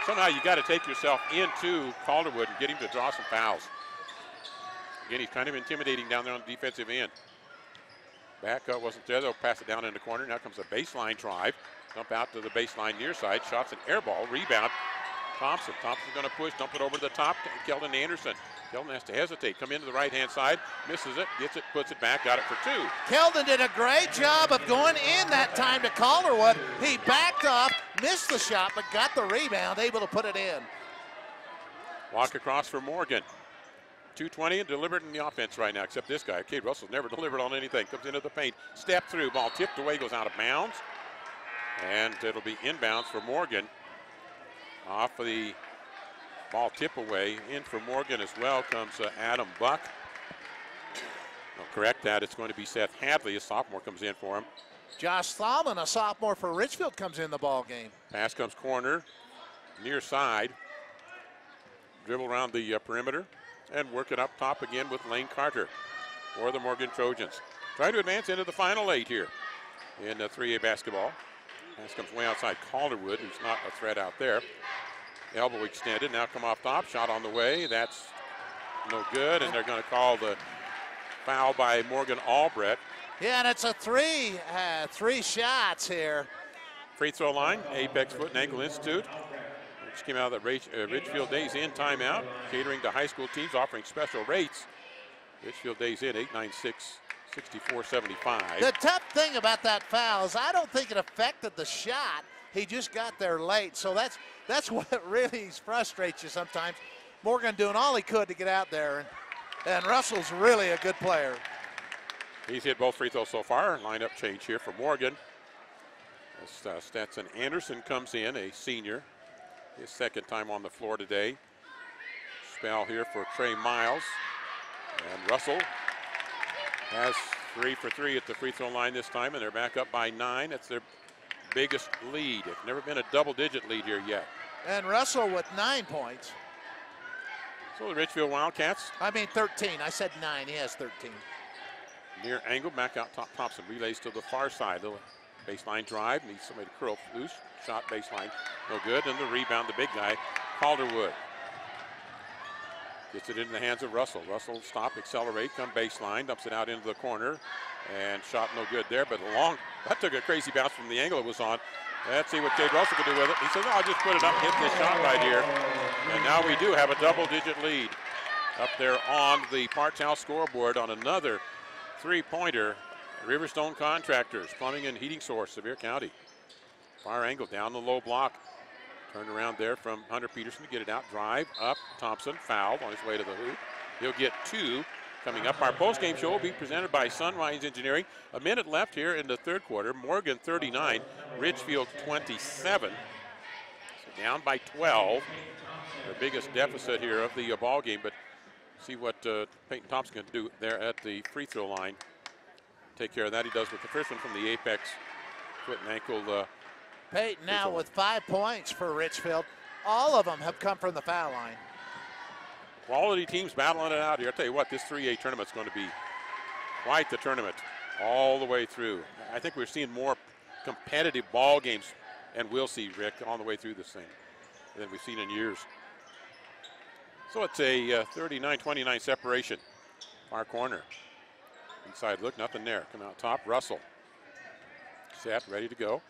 Somehow you got to take yourself into Calderwood and get him to draw some fouls. Again, he's kind of intimidating down there on the defensive end. Back up wasn't there, they'll pass it down in the corner. Now comes a baseline drive. Dump out to the baseline near side. Shots an air ball, rebound. Thompson's going to push, dump it over to the top to Keldon Anderson. Keldon has to hesitate, come into the right-hand side, misses it, gets it, puts it back, got it for two. Keldon did a great job of going in that time to Calderwood. He backed off, missed the shot, but got the rebound, able to put it in. Walk across for Morgan. 2:20 and delivered in the offense right now, except this guy. Cade Russell's never delivered on anything. Comes into the paint, step through, ball tipped away, goes out of bounds. And it'll be inbounds for Morgan. Off of the ball tip away. In for Morgan as well comes Adam Buck. I'll correct that. It's going to be Seth Hadley, a sophomore, comes in for him. Josh Thalman, a sophomore for Richfield, comes in the ball game. Pass comes corner, near side. Dribble around the perimeter and work it up top again with Lane Carter for the Morgan Trojans. Try to advance into the final 8 here in 3A basketball. Pass comes way outside Calderwood, who's not a threat out there. Elbow extended, now come off top, shot on the way. That's no good, and they're going to call the foul by Morgan Albrecht. Yeah, and it's a three shots here. Free throw line, Apex Foot and Ankle Institute. Just came out of the Richfield Days Inn timeout, catering to high school teams, offering special rates. Richfield Days Inn, 896-6475. The tough thing about that foul is I don't think it affected the shot. He just got there late, so that's what really frustrates you sometimes. Morgan doing all he could to get out there, and Russell's really a good player. He's hit both free throws so far. Lineup change here for Morgan. As Stetson Anderson comes in, a senior. His second time on the floor today. Spell here for Trey Miles. And Russell has 3 for 3 at the free throw line this time, and they're back up by 9. It's their biggest lead. It's never been a double-digit lead here yet. And Russell with 9 points. So the Richfield Wildcats. 13. I said 9. He has 13. Near angle, back out top. Thompson relays to the far side. Little baseline drive. Needs somebody to curl loose. Shot baseline. No good. And the rebound, the big guy, Calderwood. Gets it into the hands of Russell. Russell stop, accelerate, come baseline, dumps it out into the corner. And shot no good there, but that took a crazy bounce from the angle it was on. Let's see what Cade Russell can do with it. He says, I'll just put it up, hit this shot right here. And now we do have a double-digit lead up there on the Parts House scoreboard on another three-pointer. Riverstone Contractors, plumbing and heating source, Sevier County. Far angle down the low block. Turned around there from Hunter Peterson to get it out. Drive up. Thompson fouled on his way to the hoop. He'll get 2 coming up. Our post-game show will be presented by Sunrise Engineering. A minute left here in the third quarter. Morgan 39, Richfield 27. So down by 12. The biggest deficit here of the ball game, but see what Peyton Thompson can do there at the free throw line. Take care of that. He does with the first one from the Apex Foot and Ankle. Peyton now with 5 points for Richfield. All of them have come from the foul line. Quality teams battling it out here. I'll tell you what, this 3A tournament's going to be quite the tournament all the way through. I think we're seeing more competitive ball games, and we'll see, Rick, on the way through this thing than we've seen in years. So it's a 39-29 separation. Far corner. Inside look, nothing there. Come out top, Russell. Set, ready to go.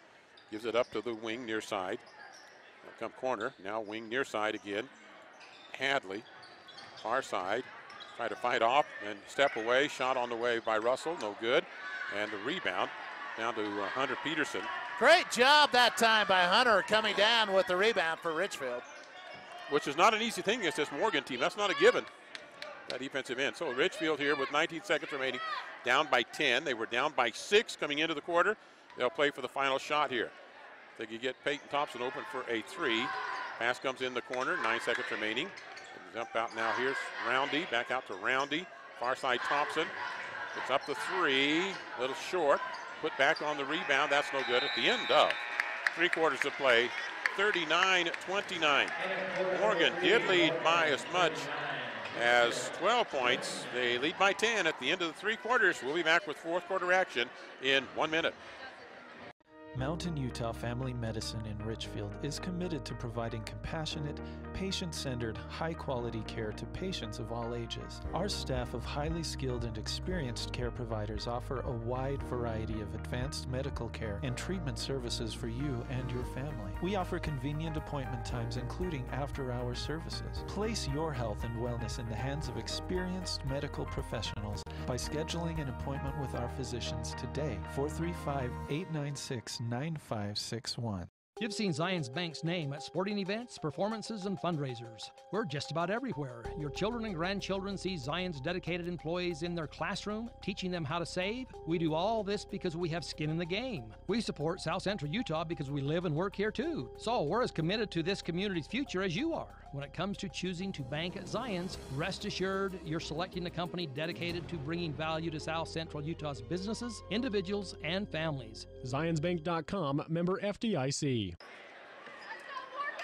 Gives it up to the wing near side. They'll come corner, now wing near side again. Hadley, far side, try to fight off and step away. Shot on the way by Russell, no good. And the rebound down to Hunter Peterson. Great job that time by Hunter coming down with the rebound for Richfield. Which is not an easy thing against this Morgan team. That's not a given, that defensive end. So Richfield here with 19 seconds remaining, down by 10. They were down by 6 coming into the quarter. They'll play for the final shot here. They can get Peyton Thompson open for a 3. Pass comes in the corner, 9 seconds remaining. Jump out now, here's Roundy, back out to Roundy. Far side Thompson, it's up to 3, a little short. Put back on the rebound, that's no good. At the end of 3 quarters of play, 39-29. Morgan did lead by as much as 12 points. They lead by 10 at the end of the 3 quarters. We'll be back with 4th quarter action in 1 minute. Mountain Utah Family Medicine in Richfield is committed to providing compassionate, patient-centered, high-quality care to patients of all ages. Our staff of highly skilled and experienced care providers offer a wide variety of advanced medical care and treatment services for you and your family. We offer convenient appointment times, including after-hours services. Place your health and wellness in the hands of experienced medical professionals by scheduling an appointment with our physicians today. 435-896-9561. You've seen Zions Bank's name at sporting events, performances, and fundraisers. We're just about everywhere. Your children and grandchildren see Zions dedicated employees in their classroom, teaching them how to save. We do all this because we have skin in the game. We support South Central Utah because we live and work here too. So we're as committed to this community's future as you are. When it comes to choosing to bank at Zions, rest assured you're selecting a company dedicated to bringing value to South Central Utah's businesses, individuals, and families. ZionsBank.com, member FDIC.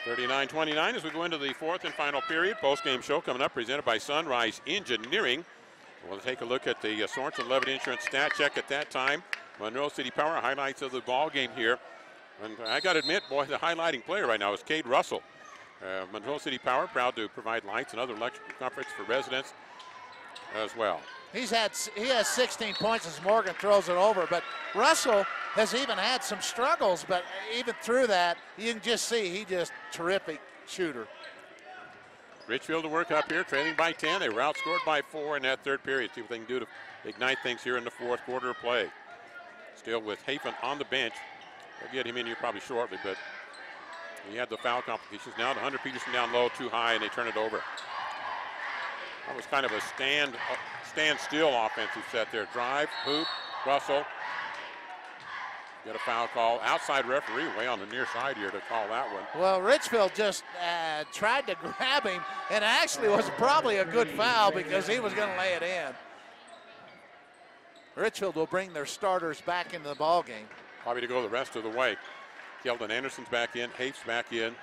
39-29 as we go into the 4th and final period. Post-game show coming up, presented by Sunrise Engineering. We'll take a look at the Sorensen Levitt Insurance stat check at that time. Monroe City Power, highlights of the ball game here. And I got to admit, boy, the highlighting player right now is Cade Russell. Monroe City Power, proud to provide lights and other electrical comforts for residents as well. He has 16 points as Morgan throws it over, but Russell has even had some struggles, but even through that, you can just see he just terrific shooter. Richfield to work up here, trailing by 10. They were outscored by 4 in that 3rd period. See what they can do to ignite things here in the 4th quarter of play. Still with Hafen on the bench. We'll get him in here probably shortly, but he had the foul complications. Now to Hunter Peterson down low, too high, and they turn it over. That was kind of a stand-still offensive set there. Drive, hoop, Russell. Get a foul call. Outside referee way on the near side here to call that one. Well, Richfield just tried to grab him, and actually was probably a good foul because he was going to lay it in. Richfield will bring their starters back into the ball game. Probably to go the rest of the way. Keldon Anderson's back in, Hafe's back in,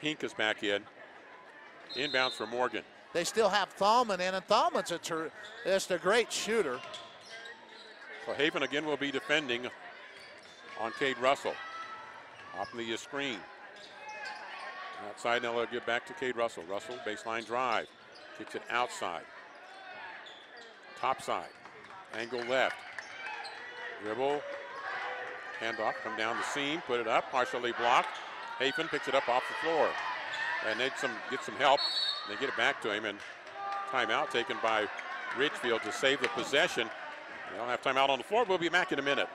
Hink is back in. Inbounds for Morgan. They still have Thalman in, and Thalman's just a great shooter. So Hafen again will be defending on Cade Russell. Off the screen. Outside, now they'll get back to Cade Russell. Russell, baseline drive. Kicks it outside. Top side. Angle left. Dribble. Handoff, come down the seam, put it up, partially blocked. Hafen picks it up off the floor. And they get some help. They get it back to him, and timeout taken by Richfield to save the possession. They'll have timeout on the floor. We'll be back in a minute.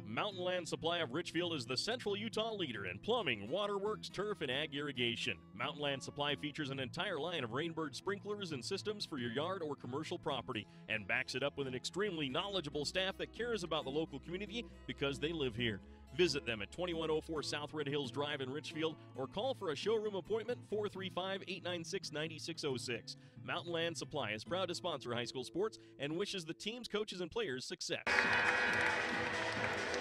Mountain Land Supply of Richfield is the Central Utah leader in plumbing, waterworks, turf, and ag irrigation. Mountain Land Supply features an entire line of Rainbird sprinklers and systems for your yard or commercial property, and backs it up with an extremely knowledgeable staff that cares about the local community because they live here. Visit them at 2104 South Red Hills Drive in Richfield, or call for a showroom appointment 435-896-9606. Mountain Land Supply is proud to sponsor high school sports and wishes the teams, coaches, and players success.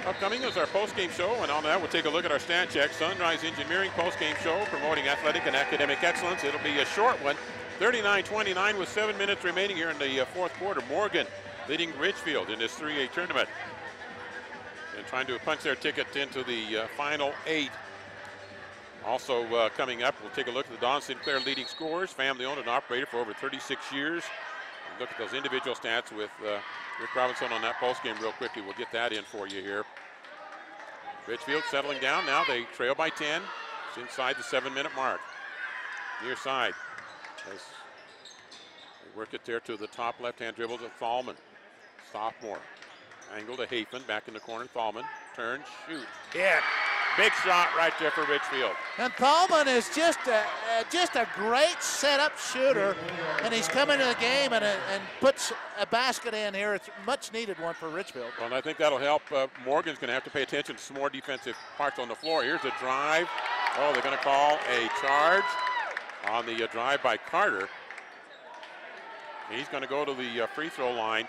Upcoming is our post-game show, and on that we'll take a look at our stat check. Sunrise Engineering post-game show promoting athletic and academic excellence. It'll be a short one, 39-29 with 7 minutes remaining here in the 4th quarter. Morgan leading Richfield in this 3A tournament and trying to punch their ticket into the final 8. Also coming up, we'll take a look at the Don Sinclair leading scorers, family owned and operated for over 36 years. We'll look at those individual stats with Rick Robinson on that post game real quickly. We'll get that in for you here. Richfield settling down now. They trail by 10. It's inside the 7-minute mark. Near side. As they work it there to the top left-hand dribble to Thalman. Sophomore. Angle to Hafen. Back in the corner. Thalman. Turn. Shoot. Yeah. Big shot right there for Richfield. And Thalman is just a great setup shooter, and he's come into the game and puts a basket in here. It's a much-needed one for Richfield. Well, and I think that'll help. Morgan's going to have to pay attention to some more defensive parts on the floor. Here's a drive. Oh, they're going to call a charge on the drive by Carter. He's going to go to the free throw line.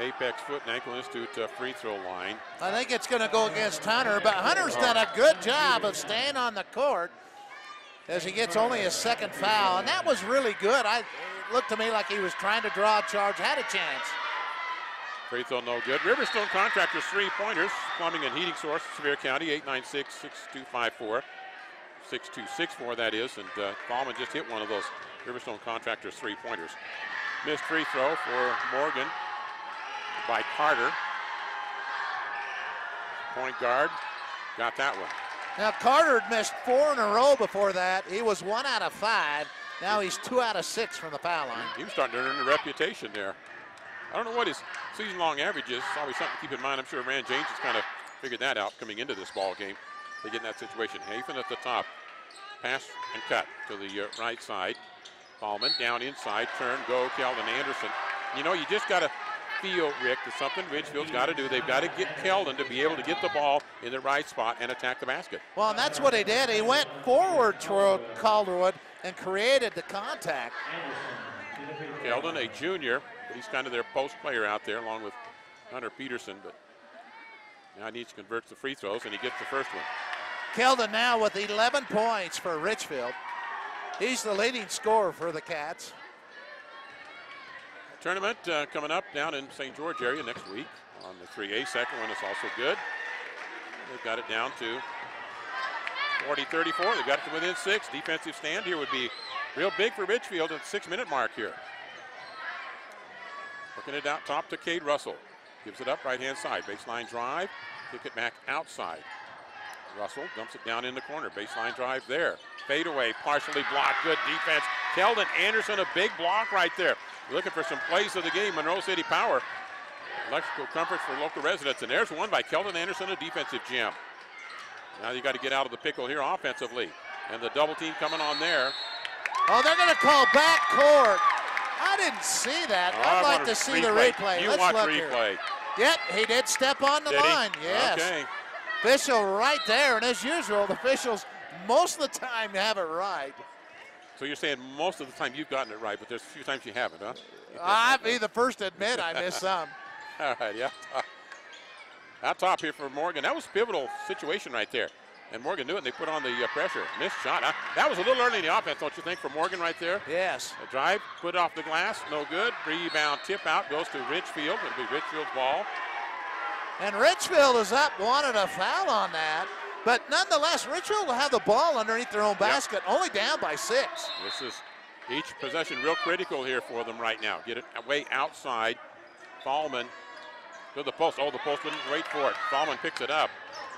Apex Foot and Ankle Institute free throw line. I think it's going to go against Hunter, but Hunter's done a good job of staying on the court as he gets only his second foul, and that was really good. It looked to me like he was trying to draw a charge, had a chance. Free throw no good. Riverstone Contractors 3-pointers, plumbing and heating source, Sevier County, 896-6254. 6264 that is, and Thalman just hit one of those Riverstone Contractors 3-pointers. Missed free throw for Morgan by Carter. Point guard got that one. Now Carter had missed 4 in a row before that. He was 1 out of 5. Now he's 2 out of 6 from the foul line. He was starting to earn a reputation there. I don't know what his season-long average is. It's always something to keep in mind. I'm sure Rand James has kind of figured that out coming into this ball game. They get in that situation. Hafen at the top. Pass and cut to the right side. Thalman down inside. Turn, go, Keldon Anderson. You know, you just got to feel, Rick, that something Richfield's got to do. They've got to get Keldon to be able to get the ball in the right spot and attack the basket. Well, and that's what he did. He went forward toward Calderwood and created the contact. Keldon, a junior, he's kind of their post player out there along with Hunter Peterson, but now he needs to convert the free throws, and he gets the first one. Keldon now with 11 points for Richfield. He's the leading scorer for the Cats. Tournament coming up down in St. George area next week on the 3A. Second one is also good. They've got it down to 40-34. They've got it to within 6. Defensive stand here would be real big for Richfield at the 6-minute mark here. Working it out top to Cade Russell. Gives it up right-hand side. Baseline drive. Kick it back outside. Russell dumps it down in the corner. Baseline drive there. Fade away, partially blocked. Good defense. Keldon Anderson, a big block right there. Looking for some plays of the game. Monroe City Power. Electrical comfort for local residents. And there's one by Keldon Anderson, a defensive gem. Now you got to get out of the pickle here offensively. And the double team coming on there. Oh, they're going to call back court. I didn't see that. I'd like to see the replay. Let's look replay. Here. Yep, he did step on the line. Yes. Okay. Official right there, and as usual, the officials most of the time have it right. So you're saying most of the time you've gotten it right, but there's a few times you haven't, huh? I'll be the first to admit I missed some. All right, yeah. Out top here for Morgan. That was a pivotal situation right there. And Morgan knew it, and they put on the pressure. Missed shot. That was a little early in the offense, don't you think, for Morgan right there? Yes. A drive, put it off the glass, no good. Rebound, tip out, goes to Richfield. It'll be Richfield's ball. And Richfield is up, wanted a foul on that. But nonetheless, Richfield will have the ball underneath their own basket, only down by 6. This is each possession real critical here for them right now. Get it way outside. Thalman to the post. Oh, the post wouldn't wait for it. Thalman picks it up.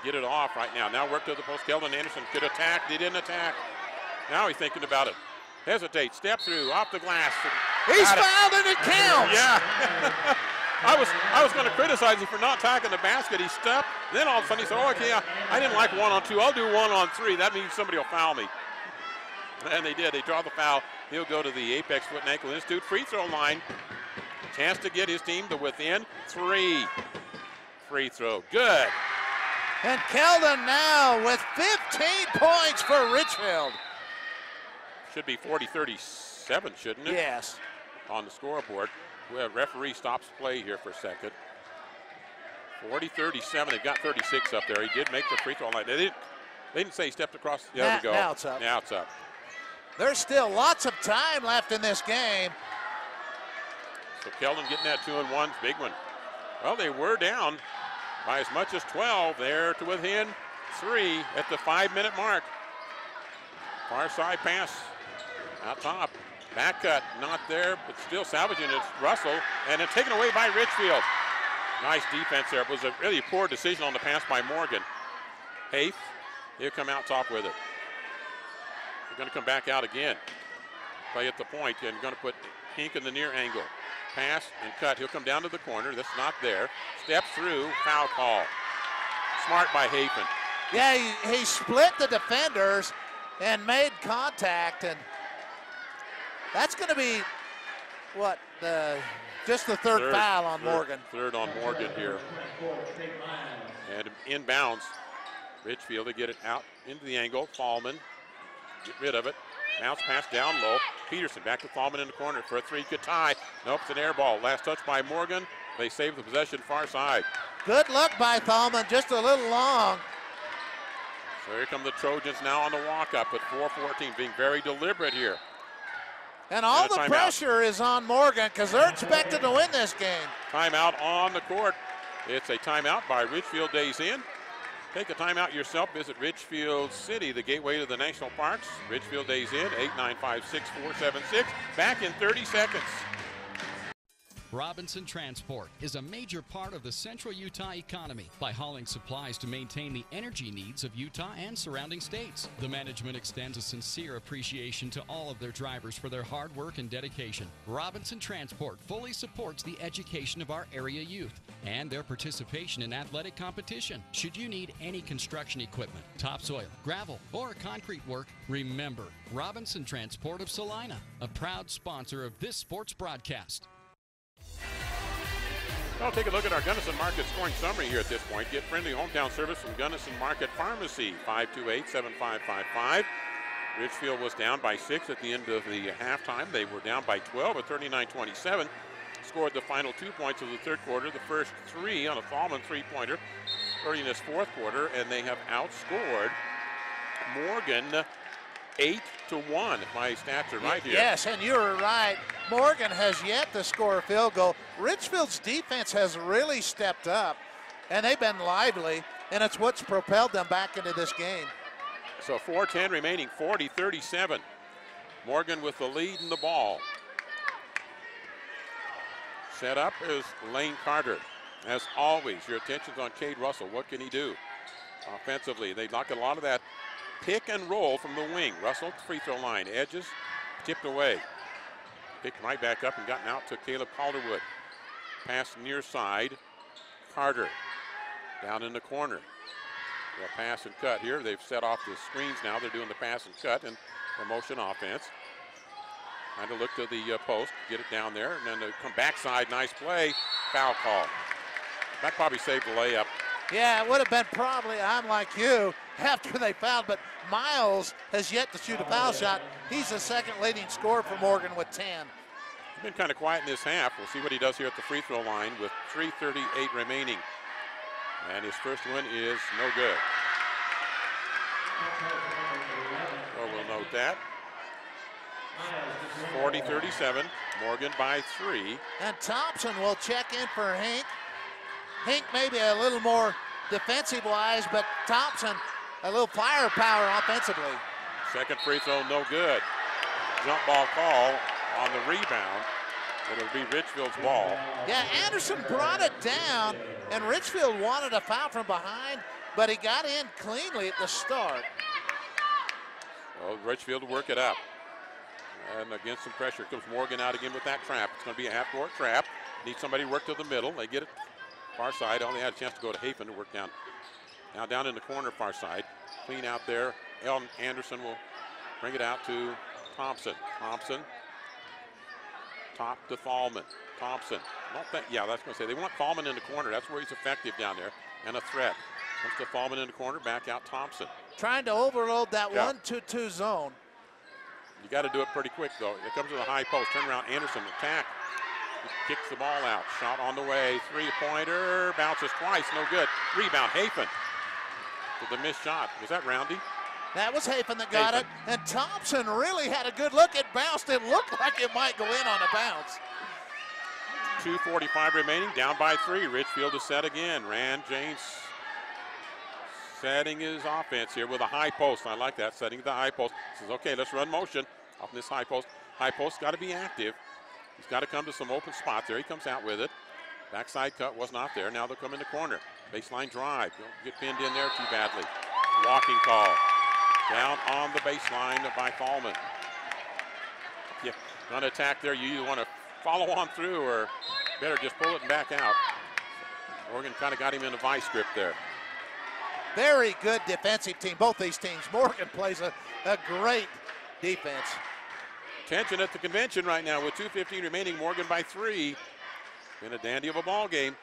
Get it off right now. Now work to the post. Keldon Anderson could attack. He didn't attack. Now he's thinking about it. Hesitate. Step through. Off the glass. He's fouled and it counts. Yeah. I was going to criticize him for not attacking the basket. He stepped. Then all of a sudden he said, oh, okay, I didn't like 1-on-2. I'll do 1-on-3. That means somebody will foul me. And they did. They draw the foul. He'll go to the Apex Foot and Ankle Institute free throw line. Chance to get his team to within 3. Free throw. Good. And Keldon now with 15 points for Richfield. Should be 40-37, shouldn't it? Yes. On the scoreboard. Well, referee stops play here for a second. 40-37. They've got 36 up there. He did make the free throw line. They didn't say he stepped across. There we go. Now it's up. Now it's up. There's still lots of time left in this game. So Keldon getting that 2-and-1, big one. Well, they were down by as much as 12 there to within 3 at the 5-minute mark. Far side pass out top. Back cut, not there, but still salvaging it. Russell, and then taken away by Richfield. Nice defense there. It was a really poor decision on the pass by Morgan. Hafe, he'll come out top with it. They're going to come back out again. Play at the point and going to put Hink in the near angle. Pass and cut. He'll come down to the corner. That's not there. Step through. Foul call. Smart by Hafen. Yeah, he split the defenders and made contact, and that's going to be what just the third foul on Morgan. Third on Morgan here. And inbounds. Richfield to get it out into the angle. Fallman, get rid of it. Bounce pass down low. Peterson back to Fallman in the corner for a three. Could tie. Nope, it's an air ball. Last touch by Morgan. They save the possession far side. Good look by Thalman, just a little long. So here come the Trojans now on the walk-up at 4:14, being very deliberate here. And all the pressure is on Morgan because they're expected to win this game. Timeout on the court. It's a timeout by Richfield Days Inn. Take a timeout yourself. Visit Richfield City, the gateway to the national parks. Richfield Days Inn, 895-6476. Back in 30 seconds. Robinson Transport is a major part of the central Utah economy by hauling supplies to maintain the energy needs of Utah and surrounding states. The management extends a sincere appreciation to all of their drivers for their hard work and dedication. Robinson Transport fully supports the education of our area youth and their participation in athletic competition. Should you need any construction equipment, topsoil, gravel, or concrete work, remember Robinson Transport of Salina, a proud sponsor of this sports broadcast. Well, take a look at our Gunnison Market scoring summary here at this point. Get friendly hometown service from Gunnison Market Pharmacy, 528-7555. Richfield was down by 6 at the end of the halftime. They were down by 12 at 39-27. Scored the final 2 points of the third quarter, the first 3 on a Fallman three-pointer early in this fourth quarter, and they have outscored Morgan 8-1, if my stats are right here. Yes, and you're right. Morgan has yet to score a field goal. Richfield's defense has really stepped up, and they've been lively, and it's what's propelled them back into this game. So 4:10 remaining, 40-37. Morgan with the lead in the ball. Set up is Lane Carter. As always, your attention's on Cade Russell. What can he do offensively? They knock a lot of that pick and roll from the wing. Russell, free throw line, edges, tipped away. Picked right back up and gotten out to Caleb Calderwood. Pass near side, Carter down in the corner. They'll pass and cut here. They've set off the screens now. They're doing the pass and cut and the motion offense. Trying to look to the post, get it down there, and then they come backside, nice play, foul call. That probably saved the layup. Yeah, it would have been probably, I'm like you, after they fouled, but Miles has yet to shoot a foul shot. He's the second leading scorer for Morgan with 10. He's been kind of quiet in this half. We'll see what he does here at the free throw line with 3:38 remaining. And his first one is no good. So we'll note that. 40-37, Morgan by 3. And Thompson will check in for Hink. Hink maybe a little more defensive-wise, but Thompson a little firepower offensively. Second free throw, no good. Jump ball call on the rebound. It'll be Richfield's ball. Yeah, Anderson brought it down, and Richfield wanted a foul from behind, but he got in cleanly at the start. Well, Richfield will work it up. And against some pressure comes Morgan out again with that trap. It's going to be a half-court trap. Need somebody to work to the middle. They get it far side. Only had a chance to go to Hafen to work down. Now down in the corner far side. Clean out there. Elton Anderson will bring it out to Thompson. Thompson. Top to Fallman. Thompson. Yeah, that's going to say. They want Fallman in the corner. That's where he's effective down there. And a threat. Comes to Fallman in the corner. Back out Thompson. Trying to overload that 1-2-2 zone. You got to do it pretty quick, though. It comes to the high post. Turn around. Anderson attack. He kicks the ball out. Shot on the way. Three-pointer. Bounces twice. No good. Rebound. Hafen with the missed shot. Was that Roundy? That was Hafen that got it. And Thompson really had a good look. It bounced. It looked like it might go in on a bounce. 2:45 remaining. Down by 3. Richfield is set again. Rand James setting his offense here with a high post. I like that, setting the high post. Says, okay, let's run motion off this high post. High post got to be active. He's got to come to some open spots there. He comes out with it. Backside cut was not there. Now they'll come in the corner. Baseline drive. Don't get pinned in there too badly. Walking call. Down on the baseline by Thalman. If you're going to attack there, you either want to follow on through or better just pull it back out. Morgan kind of got him in a vice grip there. Very good defensive team, both these teams. Morgan plays a great defense. Tension at the convention right now with 2:15 remaining. Morgan by 3. Been a dandy of a ball game.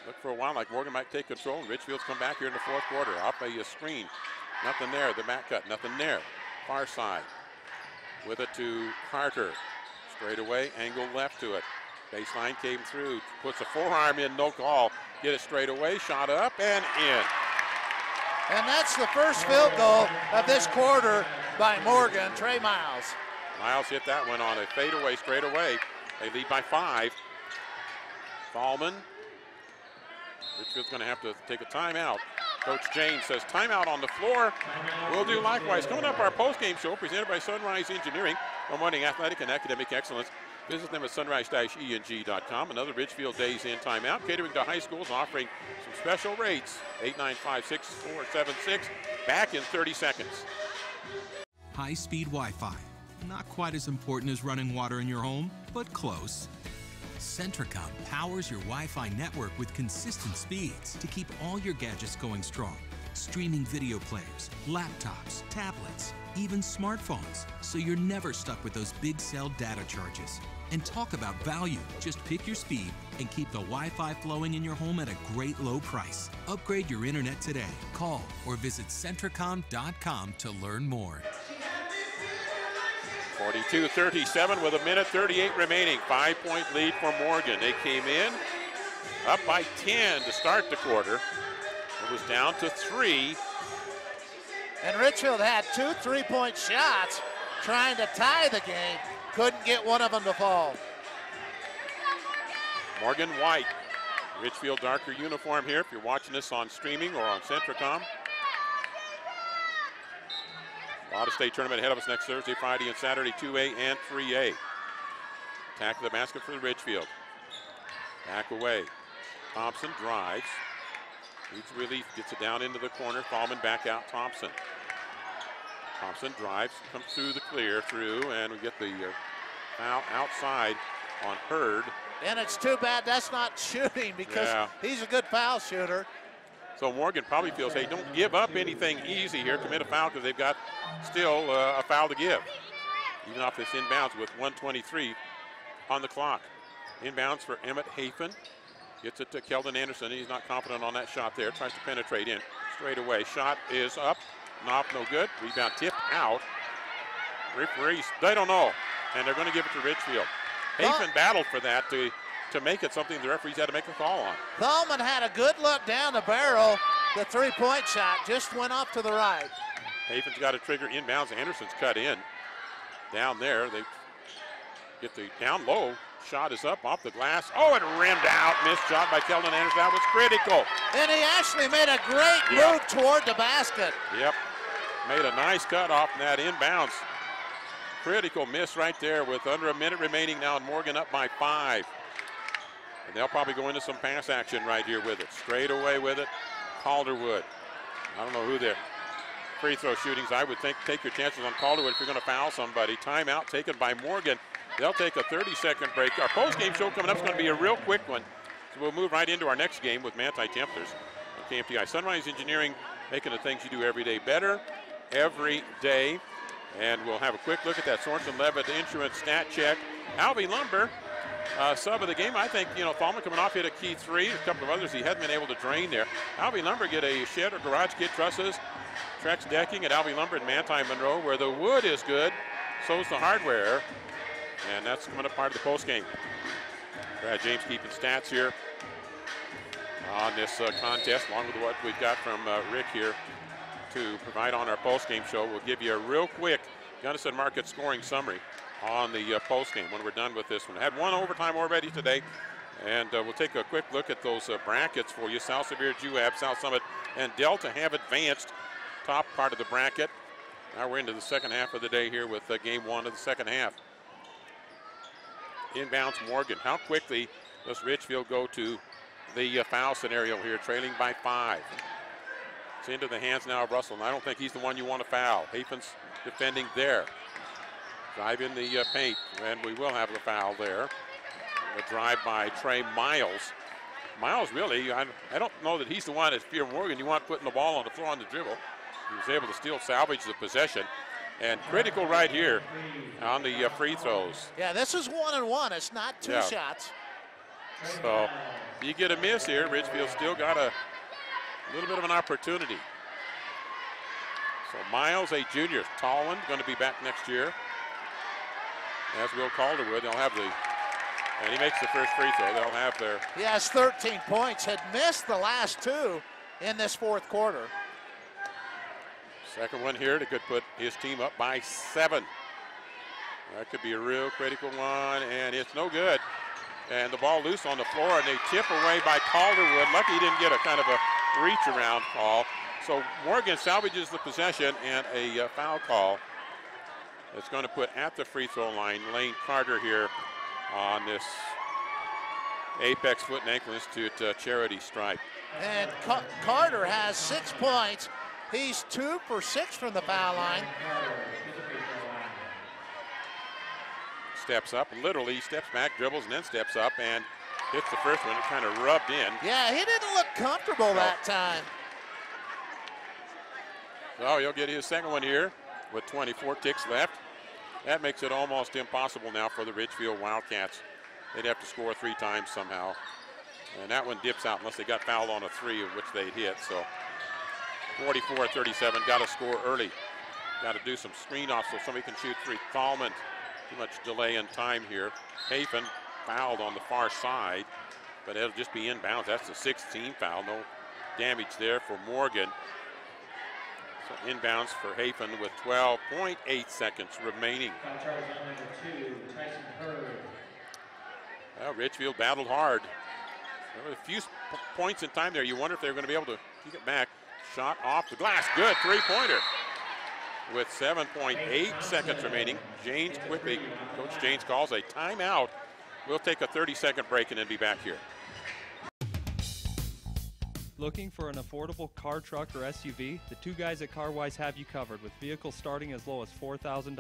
Look for a while like Morgan might take control, and Richfield's come back here in the fourth quarter. Off a screen. Nothing there. The back cut. Nothing there. Far side. With it to Carter. Straight away. Angle left to it. Baseline came through. Puts a forearm in. No call. Get it straight away. Shot up and in. And that's the first field goal of this quarter by Morgan. Trey Miles. Miles hit that one on a fadeaway straight away. They lead by 5. Thalman. Richfield's going to have to take a timeout. Coach Jane says timeout on the floor. We'll do likewise. Coming up, our post-game show presented by Sunrise Engineering, promoting athletic and academic excellence. Visit them at sunrise-eng.com. Another Richfield Days in timeout, catering to high schools, offering some special rates. 895-6476. Back in 30 seconds. High-speed Wi-Fi. Not quite as important as running water in your home, but close. Centricom powers your Wi-Fi network with consistent speeds to keep all your gadgets going strong. Streaming video players, laptops, tablets, even smartphones, so you're never stuck with those big cell data charges. And talk about value. Just pick your speed and keep the Wi-Fi flowing in your home at a great low price. Upgrade your internet today. Call or visit Centricom.com to learn more. 42-37 with 1:38 remaining. 5-point lead for Morgan. They came in up by 10 to start the quarter. It was down to 3. And Richfield had 2 3-point shots trying to tie the game. Couldn't get one of them to fall. Morgan white. Richfield darker uniform here if you're watching this on streaming or on Centricom. A lot of state tournament ahead of us next Thursday, Friday, and Saturday, 2A and 3A. Attack of the basket for the Richfield. Back away. Thompson drives. Needs relief, gets it down into the corner. Thalman back out, Thompson. Thompson drives, comes through the clear, and we get the foul outside on Hurd. And it's too bad that's not shooting because he's a good foul shooter. So Morgan probably feels, hey, don't give up anything easy here. Commit a foul because they've got still a foul to give. Even off this inbounds with 1:23 on the clock. Inbounds for Emmett Hafen. Gets it to Keldon Anderson. He's not confident on that shot there. Tries to penetrate in. Straight away. Shot is up. No good. Rebound tipped out. Referees, they don't know. And they're going to give it to Richfield. Hafen battled for that to make it something the referees had to make a call on. Thalman had a good look down the barrel. The 3-point shot just went off to the right. Hafen's got a trigger inbounds. Anderson's cut in. Down there, they get the down low. Shot is up off the glass. Oh, it rimmed out. Missed shot by Keldon Anderson. That was critical. And he actually made a great move toward the basket. Yep. Made a nice cut off that inbounds. Critical miss right there with under a minute remaining now, and Morgan up by 5. And they'll probably go into some pass action right here with it. Straight away with it, Calderwood. I don't know who their free throw shootings. I would think take your chances on Calderwood if you're going to foul somebody. Timeout taken by Morgan. They'll take a 30-second break. Our post-game show coming up is going to be a real quick one. So we'll move right into our next game with Manti Templars on KMTI. Sunrise Engineering, making the things you do every day better, every day. And we'll have a quick look at that Sorensen Levitt insurance stat check. Alvey Lumber, sub of the game. I think, Thalman coming off hit a key 3. A couple of others he hadn't been able to drain there. Alvey Lumber get a shed or garage kit trusses. Trex decking at Alvey Lumber in Manti Monroe, where the wood is good, so's the hardware. And that's coming up part of the post game. Brad James keeping stats here on this contest, along with what we've got from Rick here to provide on our post game show. We'll give you a real quick Gunnison Market scoring summary on the post game when we're done with this one. Had one overtime already today, and we'll take a quick look at those brackets for you. South Sevier, Juab, South Summit, and Delta have advanced top part of the bracket. Now we're into the second half of the day here with game 1 of the second half. Inbounds Morgan. How quickly does Richfield go to the foul scenario here, trailing by 5. It's into the hands now of Russell, and I don't think he's the one you want to foul. Hafen's defending there. Drive in the paint, and we will have the foul there. A drive by Trey Miles. Miles really, I don't know that he's the one, as Pierre Morgan, you want putting the ball on the floor on the dribble. He was able to still salvage the possession. And critical right here on the free throws. Yeah, this is 1-1. It's not two shots. So you get a miss here. Richfield still got a little bit of an opportunity. So Miles, a junior, tall one, going to be back next year. As will Calderwood. They'll have and he makes the first free throw. They'll have their. He has 13 points. Had missed the last 2 in this fourth quarter. Second one here that could put his team up by 7. That could be a real critical one, and it's no good. And the ball loose on the floor, and they tip away by Calderwood. Lucky he didn't get a kind of a reach around call. So Morgan salvages the possession, and a foul call. It's going to put at the free throw line Lane Carter here on this Apex Foot and Ankle Institute charity stripe. And Carter has 6 points. He's 2 for 6 from the foul line. Steps up, literally steps back, dribbles, and then steps up and hits the first one. It kind of rubbed in. Yeah, he didn't look comfortable that time. So he'll get his second one here with 24 ticks left. That makes it almost impossible now for the Richfield Wildcats. They'd have to score 3 times somehow. And that one dips out unless they got fouled on a 3, of which they'd hit. So 44-37, got to score early. Got to do some screen off so somebody can shoot 3. Thalman, too much delay in time here. Hafen fouled on the far side, but it'll just be inbounds. That's the 6th team foul. No damage there for Morgan. So inbounds for Hafen with 12.8 seconds remaining. Well, Richfield battled hard. There were a few points in time there. You wonder if they were going to be able to keep it back. Shot off the glass. Good three-pointer. With 7.8 seconds remaining. James quickly, Coach James calls a timeout. We'll take a 30-second break and then be back here. Looking for an affordable car, truck, or SUV? The 2 guys at CarWise have you covered with vehicles starting as low as $4,000.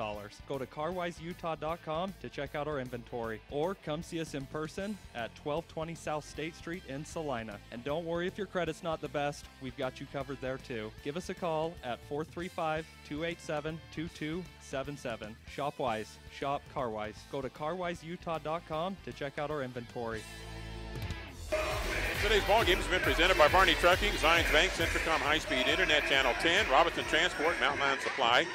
Go to carwiseutah.com to check out our inventory, or come see us in person at 1220 South State Street in Salina. And don't worry if your credit's not the best, we've got you covered there too. Give us a call at 435-287-2277. Shop Wise, shop CarWise. Go to carwiseutah.com to check out our inventory. Today's ball game has been presented by Barney Trucking, Zions Bank, Centricom High Speed Internet Channel 10, Robinson Transport, Mountain Land Supply,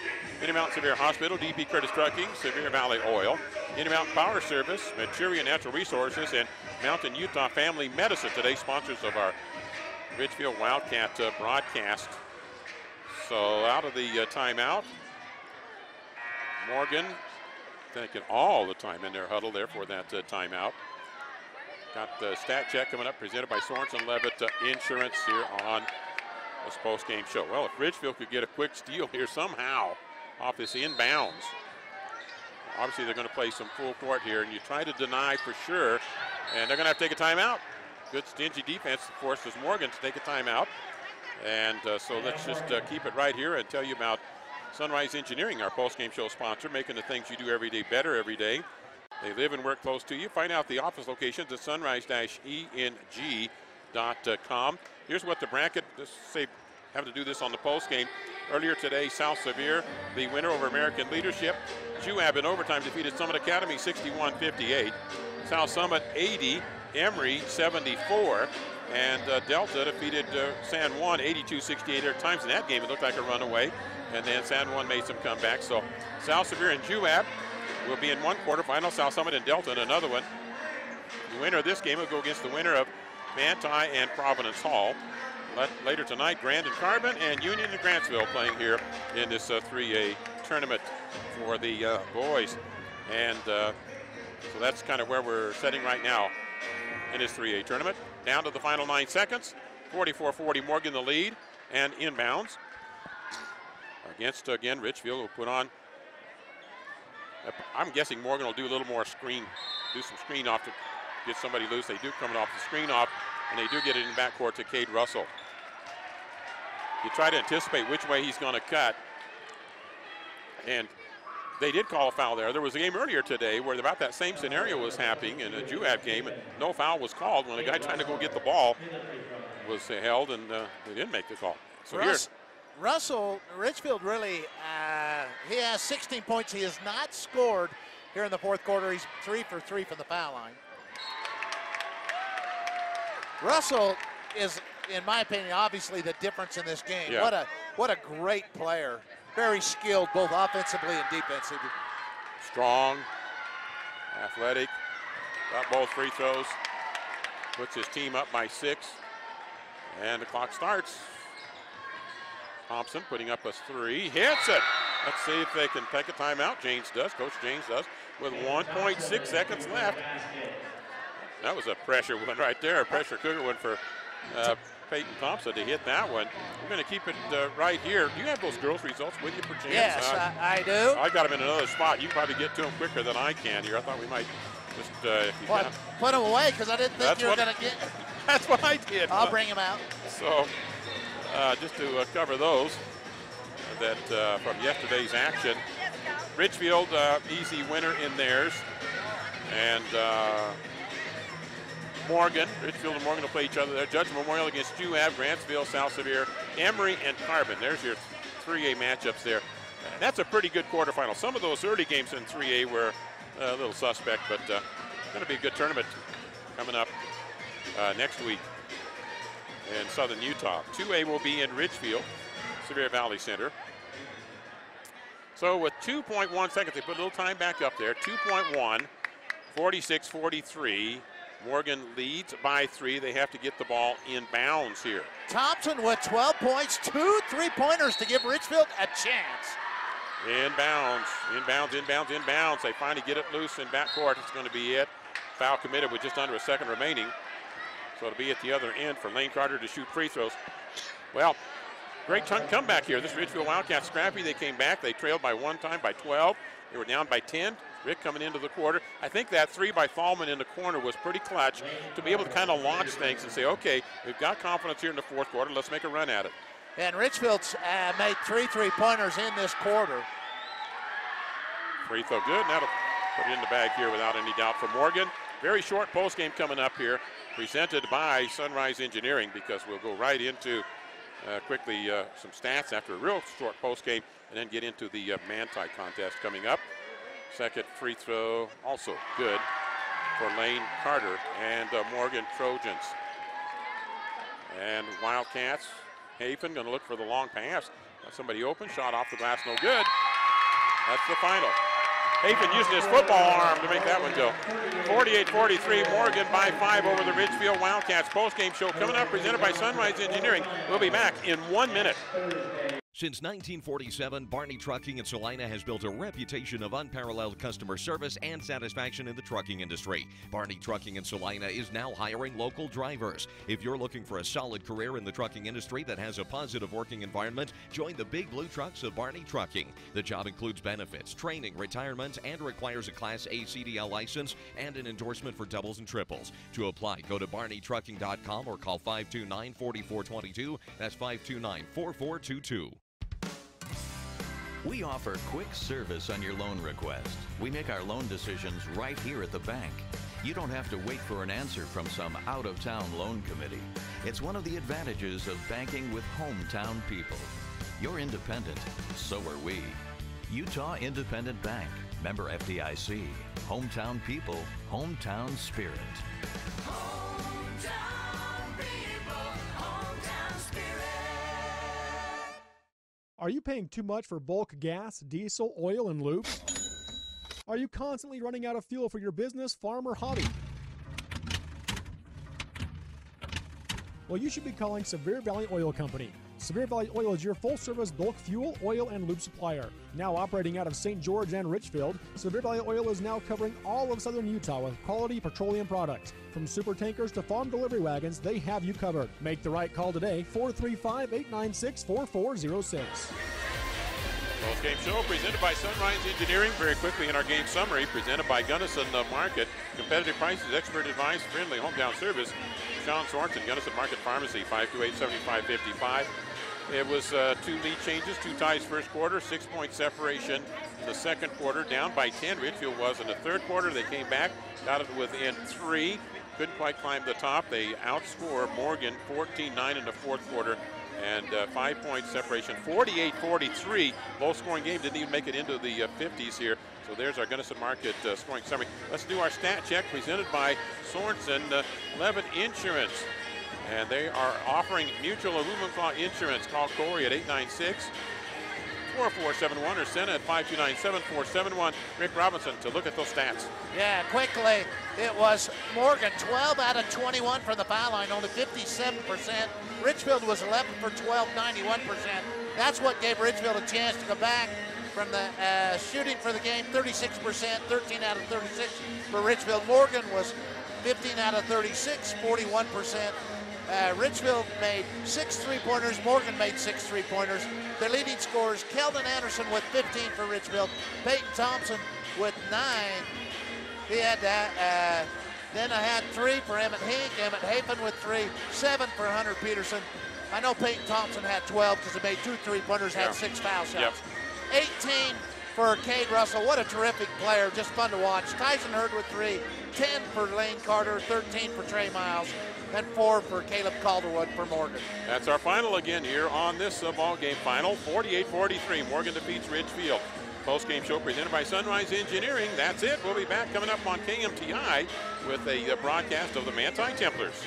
Intermountain Severe Hospital, DP Curtis Trucking, Severe Valley Oil, Intermountain Power Service, Manchuria Natural Resources, and Mountain Utah Family Medicine. Today's sponsors of our Richfield Wildcat broadcast. So out of the timeout, Morgan taking all the time in their huddle there for that timeout. Got the stat check coming up, presented by Sorensen Levitt Insurance here on this post-game show. Well, if Richfield could get a quick steal here somehow off this inbounds, obviously they're going to play some full court here, and you try to deny for sure, and they're going to have to take a timeout. Good stingy defense forces Morgan to take a timeout. And so let's just keep it right here and tell you about Sunrise Engineering, our post-game show sponsor, making the things you do every day better every day. They live and work close to you. Find out the office locations at sunrise-eng.com. Here's what the bracket, having to do this on the post game. Earlier today, South Sevier, the winner over American Leadership. Juab in overtime defeated Summit Academy 61-58. South Summit 80, Emory 74. And Delta defeated San Juan 82-68. There are times in that game it looked like a runaway. And then San Juan made some comebacks. So South Sevier and Juab will be in one quarterfinal, South Summit and Delta in another one. The winner of this game will go against the winner of Manti and Providence Hall. Later tonight, Grand and Carbon and Union and Grantsville playing here in this 3A tournament for the boys. And so that's kind of where we're sitting right now in this 3A tournament. Down to the final 9 seconds. 44-40 Morgan the lead and inbounds. Against, again, Richfield will put on, I'm guessing Morgan will do a little more screen, do some screen off to get somebody loose. They do coming off the screen off. and they do get it in backcourt to Cade Russell. You try to anticipate which way he's going to cut, and they did call a foul there. There was a game earlier today where about that same scenario was happening in a JUAB game, and no foul was called when a guy trying to go get the ball was held, and they didn't make the call. So Russell, Richfield really, he has 16 points. He has not scored here in the fourth quarter. He's 3 for 3 from the foul line. Russell is, in my opinion, obviously the difference in this game. Yeah. What a great player. Very skilled, both offensively and defensively. Strong, athletic, got both free throws, puts his team up by 6, and the clock starts. Thompson putting up a 3, hits it. Let's see if they can take a timeout. Coach James does, with 1.6 seconds left. That was a pressure one right there, a pressure Cougar one for Peyton Thompson to hit that one. We're going to keep it right here. Do you have those girls' results with you, perchance? Yes, I do. I got them in another spot. You can probably get to them quicker than I can here. I thought we might just, if you can. Put them away because I didn't think you were going to get. That's what I did. I'll bring them out. So, just to cover those that from yesterday's action, Richfield, easy winner in theirs, and Richfield and Morgan will play each other there. Judge Memorial against JUAB, Grantsville, South Sevier, Emory, and Carbon. There's your 3A matchups there. And that's a pretty good quarterfinal. Some of those early games in 3A were a little suspect, but going to be a good tournament coming up next week in Southern Utah. 2A will be in Richfield, Sevier Valley Center. So with 2.1 seconds, they put a little time back up there. 2.1, 46-43. Morgan leads by 3. They have to get the ball in bounds here. Thompson with 12 points, 2 3-pointers to give Richfield a chance. Inbounds. They finally get it loose in backcourt. It's going to be it. Foul committed with just under a second remaining. So it'll be at the other end for Lane Carter to shoot free throws. Well, great comeback here. This Richfield Wildcats scrappy. They came back. They trailed by 1 time by 12. They were down by 10. Rick coming into the quarter. I think that 3 by Thalman in the corner was pretty clutch to be able to kind of launch things and say, okay, we've got confidence here in the fourth quarter. Let's make a run at it. And Richfield's made 3 3-pointers in this quarter. Free throw good. Now to put it in the bag here without any doubt for Morgan. Very short post game coming up here, presented by Sunrise Engineering, because we'll go right into quickly some stats after a real short post game and then get into the man-tie contest coming up. Second free throw also good for Lane Carter and Morgan Trojans. And Wildcats, Hafen going to look for the long pass. Got somebody open, shot off the glass, no good. That's the final. Hafen using his football arm to make that one go. 48-43, Morgan by 5 over the Richfield Wildcats. Post-game show coming up, presented by Sunrise Engineering. We'll be back in 1 minute. Since 1947, Barney Trucking in Salina has built a reputation of unparalleled customer service and satisfaction in the trucking industry. Barney Trucking in Salina is now hiring local drivers. If you're looking for a solid career in the trucking industry that has a positive working environment, join the big blue trucks of Barney Trucking. The job includes benefits, training, retirement, and requires a Class A CDL license and an endorsement for doubles and triples. To apply, go to barneytrucking.com or call 529-4422. That's 529-4422. We offer quick service on your loan request. We make our loan decisions right here at the bank. You don't have to wait for an answer from some out-of-town loan committee. It's one of the advantages of banking with hometown people. You're independent, so are we. Utah Independent Bank, member FDIC. Hometown people, hometown spirit. Are you paying too much for bulk gas, diesel, oil, and lube? Are you constantly running out of fuel for your business, farm, or hobby? Well, you should be calling Sevier Valley Oil Company. Sevier Valley Oil is your full-service bulk fuel, oil, and lube supplier. Now operating out of St. George and Richfield, Sevier Valley Oil is now covering all of southern Utah with quality petroleum products. From super tankers to farm delivery wagons, they have you covered. Make the right call today, 435-896-4406. Post-game show presented by Sunrise Engineering. Very quickly in our game summary, presented by Gunnison Market. Competitive prices, expert advice, friendly hometown service. Sean Sorensen, Gunnison Market Pharmacy, 528-7555. It was 2 lead changes, 2 ties first quarter, 6-point separation in the second quarter, down by 10. Richfield was in the third quarter. They came back, got it within 3. Couldn't quite climb the top. They outscore Morgan 14-9 in the fourth quarter, and 5-point separation, 48-43. Low-scoring game, didn't even make it into the 50s here. So there's our Gunnison Market scoring summary. Let's do our stat check presented by Sorensen Levitt Insurance. And they are offering Mutual of Umaklaw Insurance. Call Corey at 896-4471 or Senna at 529-7471. Rick Robinson to look at those stats. Yeah, quickly, it was Morgan 12 out of 21 from the foul line, only 57%. Richfield was 11 for 12, 91%. That's what gave Richfield a chance to come back from the shooting for the game, 36%, 13 out of 36 for Richfield. Morgan was 15 out of 36, 41%. Richfield made 6 3-pointers. Morgan made 6 3-pointers. The leading scorers, Keldon Anderson with 15 for Richfield. Peyton Thompson with 9. He had that. Then I had 3 for Emmett Hink. Emmett Hafen with 3. 7 for Hunter Peterson. I know Peyton Thompson had 12 because he made 2 3-pointers, had 6 foul shots. 18 for Cade Russell. What a terrific player. Just fun to watch. Tyson Hurd with 3. 10 for Lane Carter. 13 for Trey Miles. And 4 for Caleb Calderwood for Morgan. That's our final again here on this ball game final. 48-43. Morgan defeats Richfield. Post-game show presented by Sunrise Engineering. That's it. We'll be back coming up on KMTI with a broadcast of the Manti Templars.